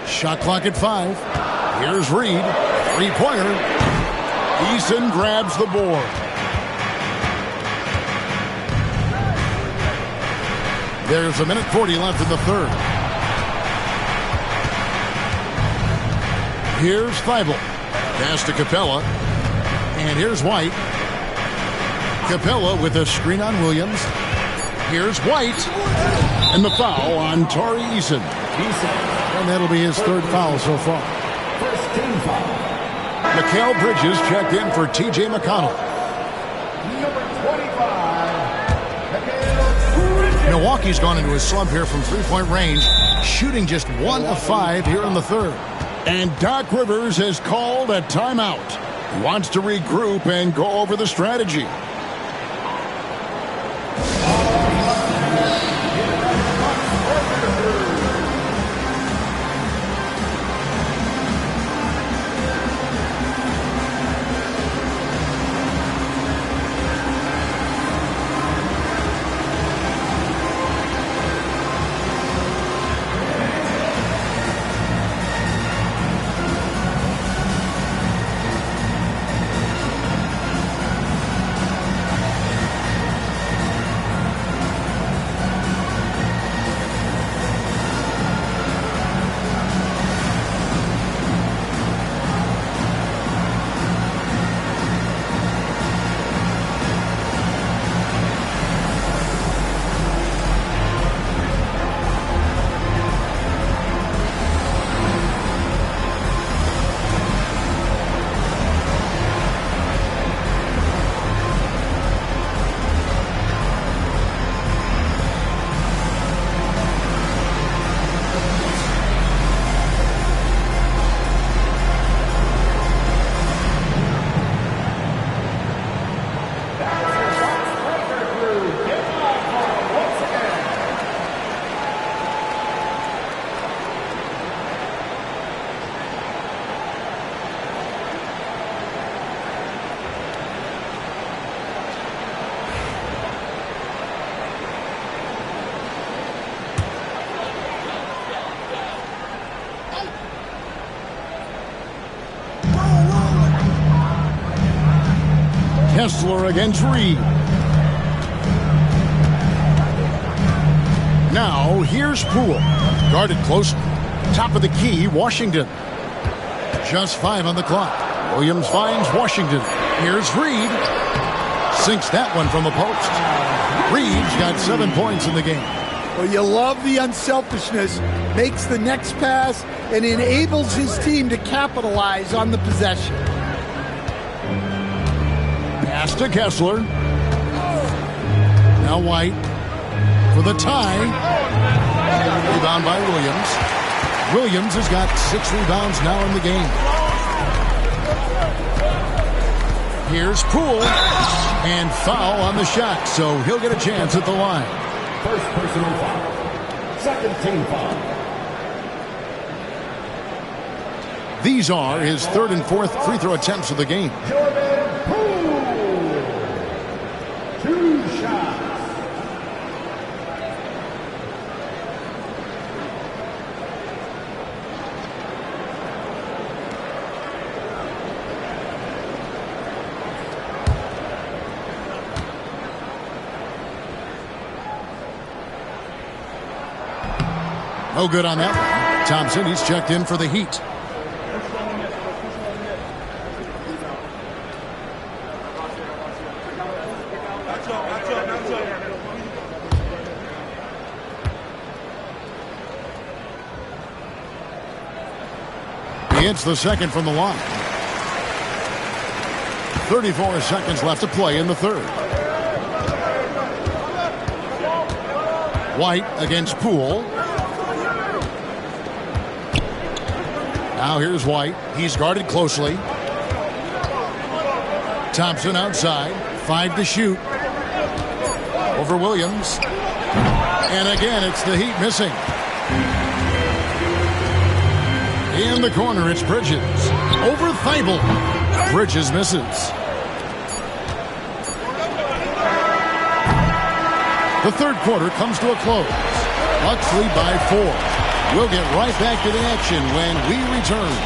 Shot clock at 5. Here's Reid. 3-pointer. Eason grabs the board. There's 1:40 left in the third. Here's Thybulle. Pass to Capella. And here's White. Capella with a screen on Williams. Here's White. And the foul on Tari Eason. And that'll be his third foul so far. First team foul. Mikal Bridges checked in for T.J. McConnell. Number 25. Milwaukee's gone into a slump here from three-point range, shooting just 1 of 5 here in the third. And Doc Rivers has called a timeout. He wants to regroup and go over the strategy. Kessler against Reed. Now here's Poole. Guarded close. Top of the key, Washington. Just 5 on the clock. Williams finds Washington. Here's Reed. Sinks that one from the post. Reed's got 7 points in the game. Well, you love the unselfishness. Makes the next pass and enables his team to capitalize on the possession. Pass to Kessler. Now White for the tie. Rebound by Williams. Williams has got 6 rebounds now in the game. Here's Poole. And foul on the shot, so he'll get a chance at the line. First personal foul. Second team foul. These are his 3rd and 4th free throw attempts of the game. Jordan Poole. 2 shots. No good on that one. Thompson, he's checked in for the Heat. He hits the second from the line. 34 seconds left to play in the third. White against Poole. Now here's White. He's guarded closely. Thompson outside. 5 to shoot. Over Williams. And again, it's the Heat missing. In the corner, it's Bridges. Over Thibault. Bridges misses. The third quarter comes to a close. Bucks lead by 4. We'll get right back to the action when we return.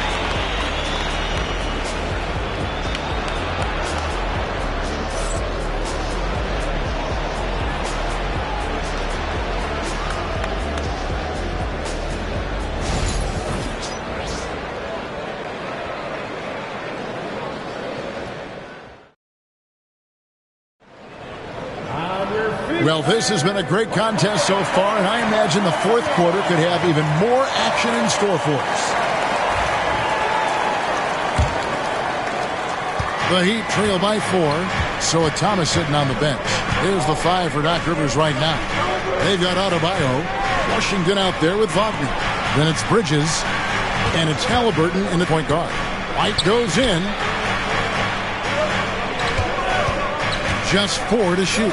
Well, this has been a great contest so far, and I imagine the fourth quarter could have even more action in store for us. The Heat trail by 4, so with Thomas sitting on the bench. Here's the 5 for Doc Rivers right now. They've got Adebayo, Washington out there with Wagner. Then it's Bridges, and it's Halliburton in the point guard. White goes in. Just 4 to shoot.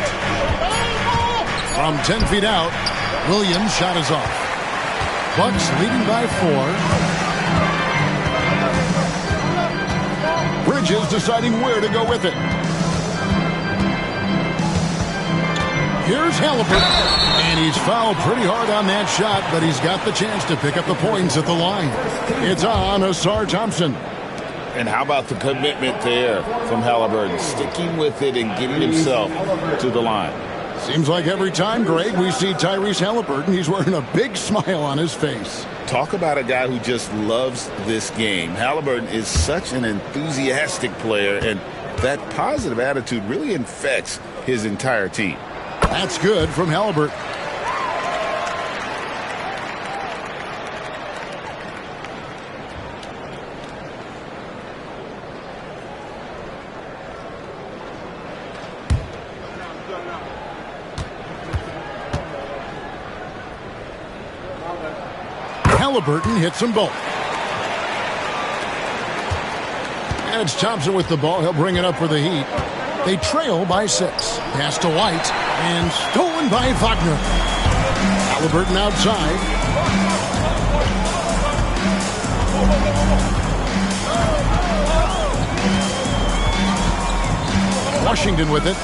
From 10 feet out, Williams' shot is off. Bucks leading by 4. Bridges deciding where to go with it. Here's Halliburton. And he's fouled pretty hard on that shot, but he's got the chance to pick up the points at the line. It's on Asar Thompson. And how about the commitment there from Halliburton, sticking with it and getting himself to the line. Seems like every time, Greg, we see Tyrese Halliburton, he's wearing a big smile on his face. Talk about a guy who just loves this game. Halliburton is such an enthusiastic player, and that positive attitude really infects his entire team. That's good from Halliburton. Halliburton hits them both. It's Thompson with the ball. He'll bring it up for the Heat. They trail by 6. Pass to White. And stolen by Wagner. Halliburton outside. Washington with it.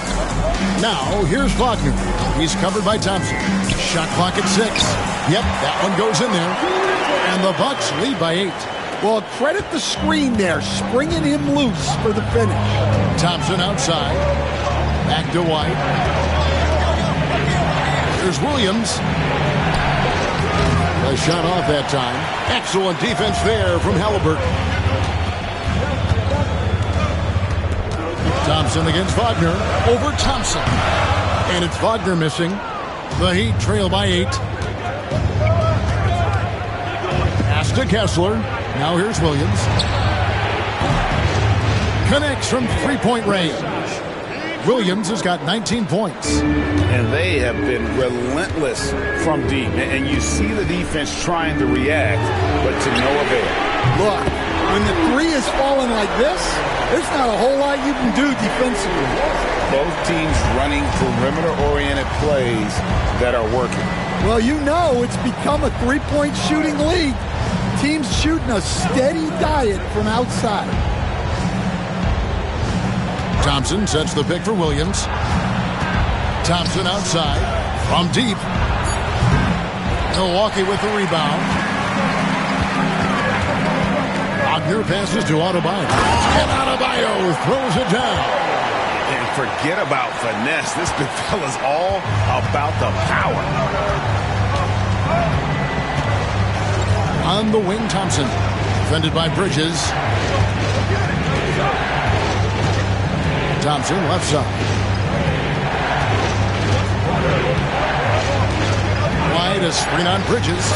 Now, here's Wagner. He's covered by Thompson. Shot clock at 6. Yep, that one goes in there. And the Bucks lead by 8. Well, credit the screen there, springing him loose for the finish. Thompson outside. Back to White. There's Williams. A shot off that time. Excellent defense there from Halliburton. Thompson against Wagner. Over Thompson. And it's Wagner missing. The Heat trail by 8. Pass to Kessler. Now here's Williams. Connects from three-point range. Williams has got 19 points. And they have been relentless from deep. And you see the defense trying to react, but to no avail. Look, when the 3 is falling like this, there's not a whole lot you can do defensively. Both teams running perimeter-oriented plays that are working. Well, you know it's become a three-point shooting league. Teams shooting a steady diet from outside. Thompson sets the pick for Williams. Thompson outside. From deep. Milwaukee with the rebound. Wagner passes to Adebayo. And Adebayo throws it down. And forget about finesse. This big fella's all about the power. On the wing, Thompson. Defended by Bridges. Thompson left side. Wide, a screen on Bridges.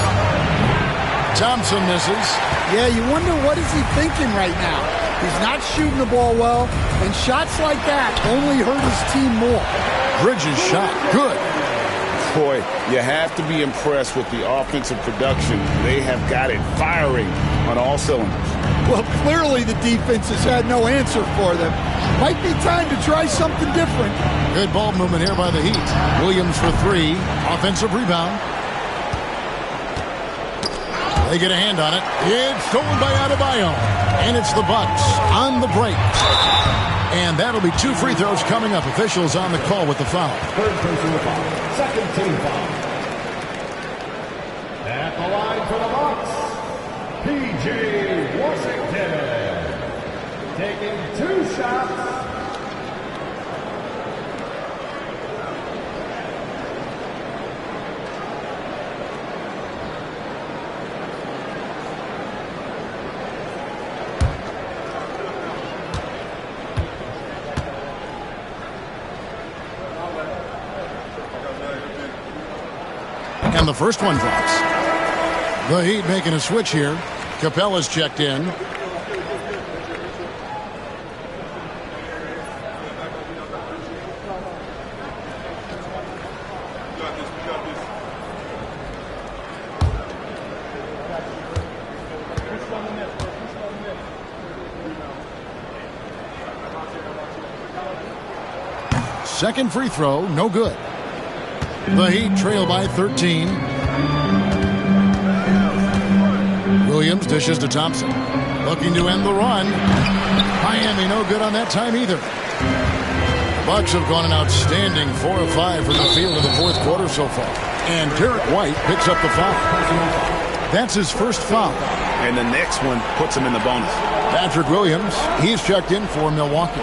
Thompson misses. Yeah, you wonder what is he thinking right now. He's not shooting the ball well, and shots like that only hurt his team more. Bridges shot good. Boy, you have to be impressed with the offensive production. They have got it firing on all cylinders. Well, clearly the defense has had no answer for them. Might be time to try something different. Good ball movement here by the Heat. Williams for 3. Offensive rebound. They get a hand on it. It's stolen by Adebayo. And it's the Bucks on the break. And that'll be 2 free throws coming up. Officials on the call with the foul. Third personal foul. Second team foul. At the line for the Bucks, P.J. Washington. Taking 2 shots. And the first one drops. The Heat making a switch here. Capella's checked in. Second free throw, no good. The Heat trail by 13. Williams dishes to Thompson. Looking to end the run. Miami no good on that time either. Bucks have gone an outstanding 4 of 5 from the field in the fourth quarter so far. And Derek White picks up the foul. That's his first foul. And the next one puts him in the bonus. Patrick Williams, he's checked in for Milwaukee.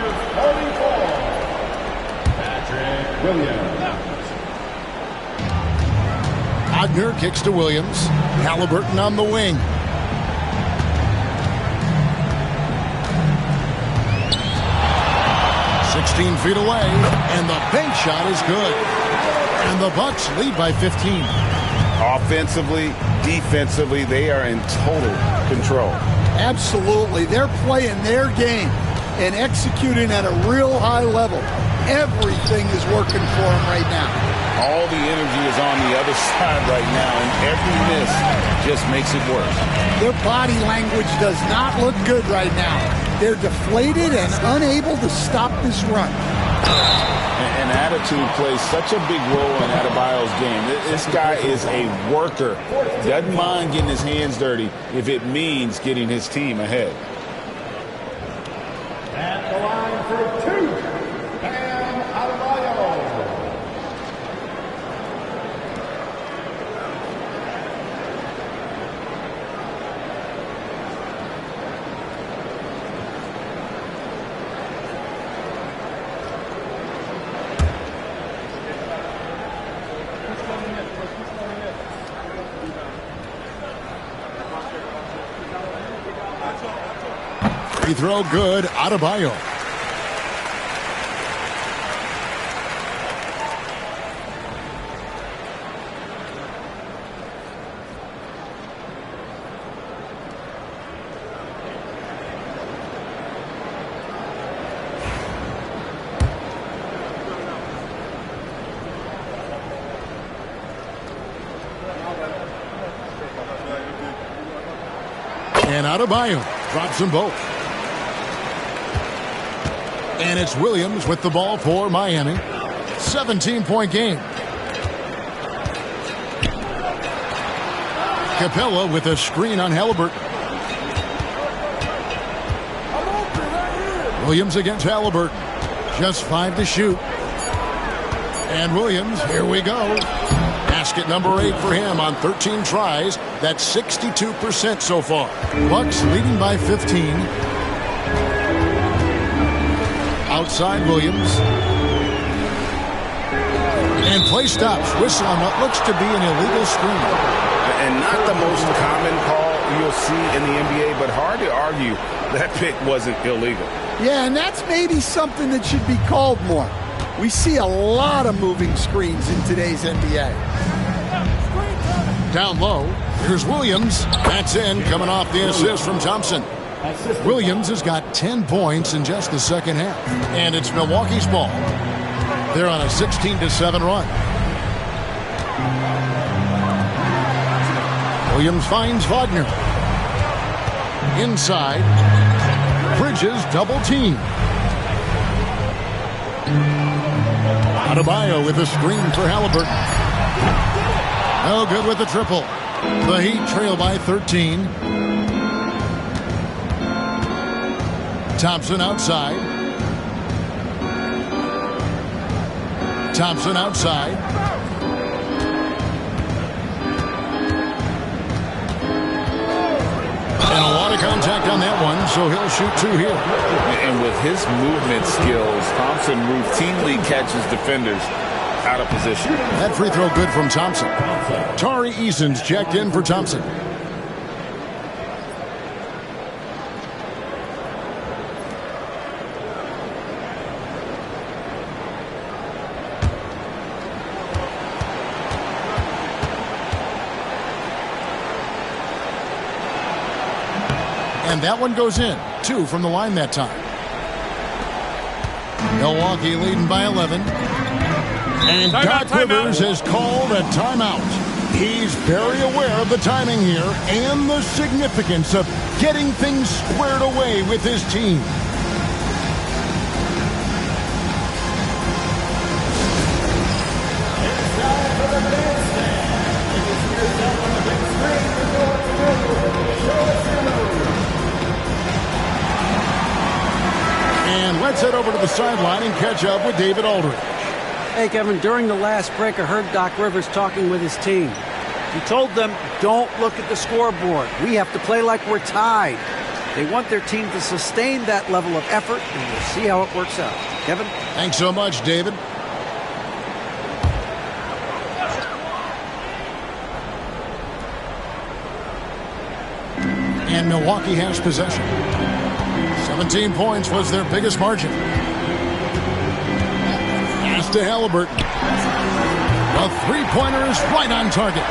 Wagner kicks to Williams. Halliburton on the wing. "16 feet away, and the bank shot is good. And the Bucks lead by 15. Offensively, defensively, they are in total control. Absolutely. They're playing their game and executing at a real high level. Everything is working for them right now. All the energy is on the other side right now, and every miss just makes it worse. Their body language does not look good right now. They're deflated and unable to stop this run. And attitude plays such a big role in Adebayo's game. This guy is a worker. Doesn't mind getting his hands dirty if it means getting his team ahead. At the line for two, Bam Adebayo. Free throw good. Adebayo. And Adebayo drops them both. And it's Williams with the ball for Miami. 17-point game. Capella with a screen on Halliburton. Williams against Halliburton. Just 5 to shoot. And Williams, here we go. Basket number 8 for him on 13 tries. That's 62% so far. Bucks leading by 15. Outside Williams. And play stops. Whistle on what looks to be an illegal screen. And not the most common call you'll see in the NBA, but hard to argue that pick wasn't illegal. Yeah, and that's maybe something that should be called more. We see a lot of moving screens in today's NBA. Down low, here's Williams. That's in, coming off the assist from Thompson. Williams has got 10 points in just the second half. And it's Milwaukee's ball. They're on a 16-7 run. Williams finds Wagner. Inside. Bridges double team. Adebayo with a screen for Halliburton. No good with the triple. The Heat trail by 13. Thompson outside. Thompson outside. And a lot of contact on that one, so he'll shoot 2 here. And with his movement skills, Thompson routinely catches defenders out of position. That free throw good from Thompson. Tari Eason's checked in for Thompson. And that one goes in. 2 from the line that time. Milwaukee leading by 11. And Doc Rivers has called a timeout. He's very aware of the timing here and the significance of getting things squared away with his team. And let's head over to the sideline and catch up with David Aldridge. Hey, Kevin, during the last break, I heard Doc Rivers talking with his team. He told them, don't look at the scoreboard. We have to play like we're tied. They want their team to sustain that level of effort, and we'll see how it works out. Kevin? Thanks so much, David. And Milwaukee has possession. 17 points was their biggest margin. Pass to Halliburton. The three-pointer is right on target.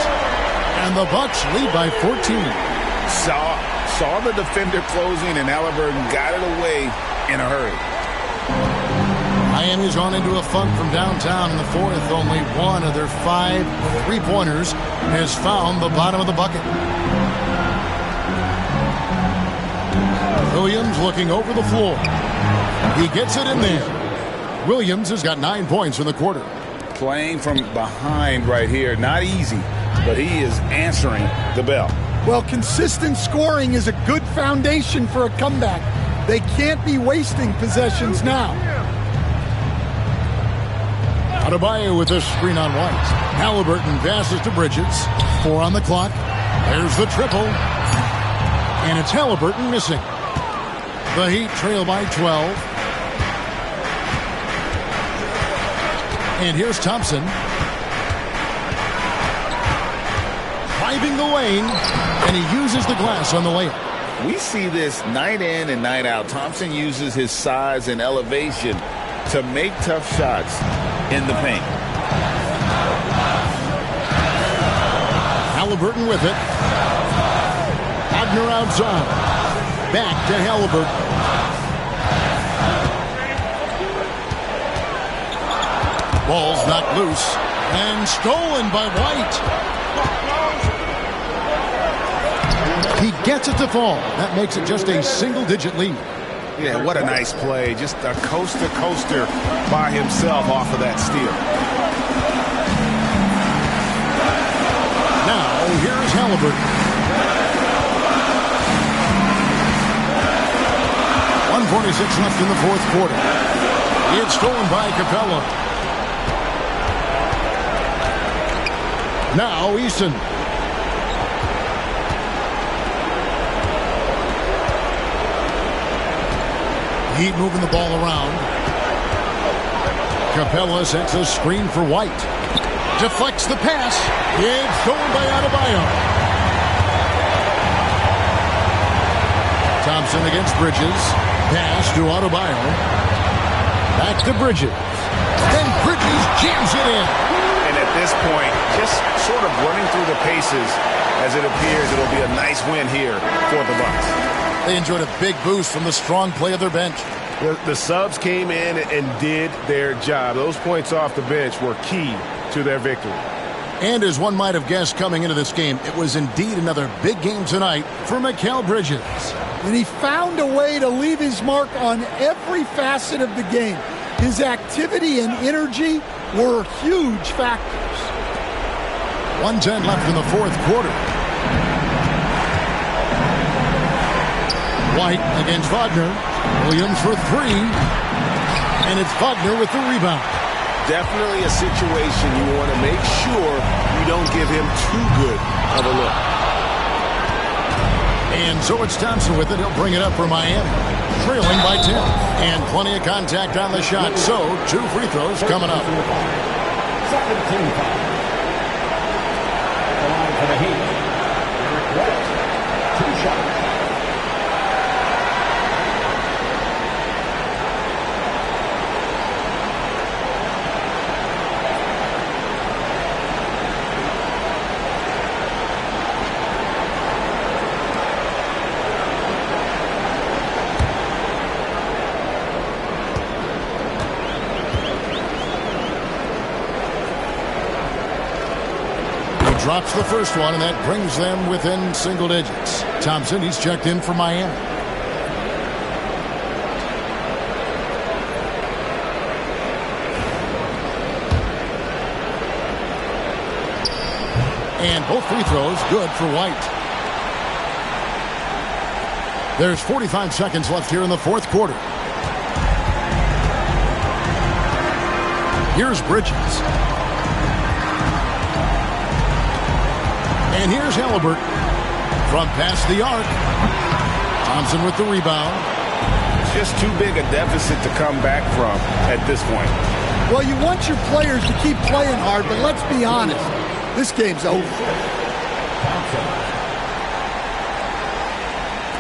And the Bucks lead by 14. Saw the defender closing, and Halliburton got it away in a hurry. Miami's gone into a funk from downtown in the fourth. Only one of their 5 three-pointers has found the bottom of the bucket. Williams looking over the floor. He gets it in there. Williams has got 9 points in the quarter. Playing from behind right here. Not easy, but he is answering the bell. Well, consistent scoring is a good foundation for a comeback. They can't be wasting possessions now. Adebayo with a screen on White. Halliburton passes to Bridges. 4 on the clock. There's the triple. And it's Halliburton missing. The Heat trail by 12. And here's Thompson. Driving the lane. And he uses the glass on the layup. We see this night in and night out. Thompson uses his size and elevation to make tough shots in the paint. Halliburton with it. Wagner outside. Back to Halliburton. Ball's knocked loose and stolen by White. He gets it to fall. That makes it just a single-digit lead. Yeah, what a nice play. Just a coast-to-coaster by himself off of that steal. Now, here's Halliburton. 1:46 left in the fourth quarter. It's stolen by Capella. Now Eason. Heat moving the ball around. Capella sets a screen for White. Deflects the pass. It's stolen by Adebayo. Thompson against Bridges. Pass to Adebayo. Back to Bridges. Then Bridges jams it in. And at this point, just sort of running through the paces, as it appears it'll be a nice win here for the Bucks. They enjoyed a big boost from the strong play of their bench. The subs came in and did their job. Those points off the bench were key to their victory. And as one might have guessed coming into this game, it was indeed another big game tonight for Mikal Bridges. And he found a way to leave his mark on every facet of the game. His activity and energy were huge factors. 1:10 left in the fourth quarter. White against Wagner. Williams for 3. And it's Wagner with the rebound. Definitely a situation you want to make sure you don't give him too good of a look. And so it's Thompson with it. He'll bring it up for Miami. Trailing by 10. And plenty of contact on the shot. So 2 free throws coming up. Second team foul. At the line for the Heat. Eric White. 2 shots. Drops the first one, and that brings them within single digits. Thompson, he's checked in for Miami. And both free throws good for White. There's 45 seconds left here in the fourth quarter. Here's Bridges. And here's Halliburton. From past the arc. Thompson with the rebound. It's just too big a deficit to come back from at this point. Well, you want your players to keep playing hard, but let's be honest. This game's over.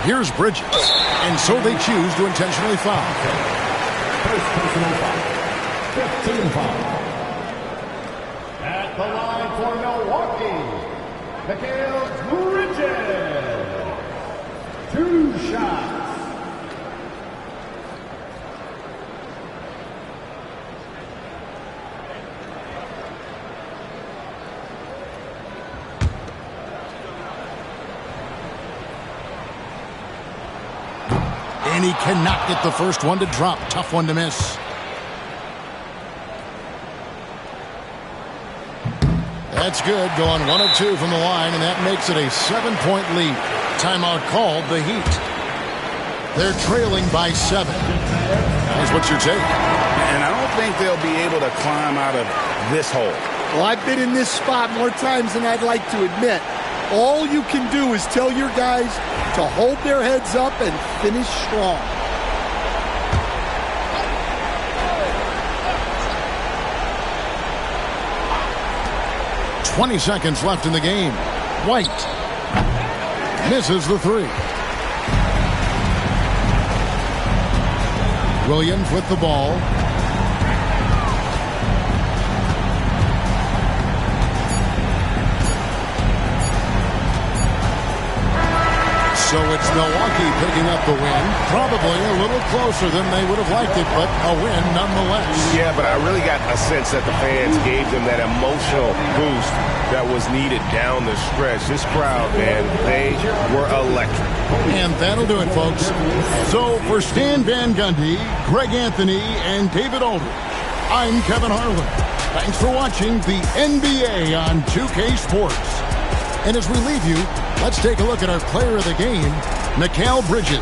Here's Bridges. And so they choose to intentionally foul. First personal foul. 15 foul. At the line for Milwaukee, Mikal Bridges. 2 shots. And he cannot get the first one to drop. Tough one to miss. That's good. Going 1 of 2 from the line, and that makes it a 7-point lead. Timeout called, the Heat. They're trailing by 7. Guys, what's your take? And I don't think they'll be able to climb out of this hole. Well, I've been in this spot more times than I'd like to admit. All you can do is tell your guys to hold their heads up and finish strong. .20 seconds left in the game. White misses the 3. Williams with the ball. So it's Milwaukee picking up the win. Probably a little closer than they would have liked it, but a win nonetheless. Yeah, but I really got a sense that the fans gave them that emotional boost that was needed down the stretch. This crowd, man, they were electric. And that'll do it, folks. So for Stan Van Gundy, Greg Anthony, and David Aldridge, I'm Kevin Harlan. Thanks for watching the NBA on 2K Sports. And as we leave you, let's take a look at our player of the game, Mikal Bridges.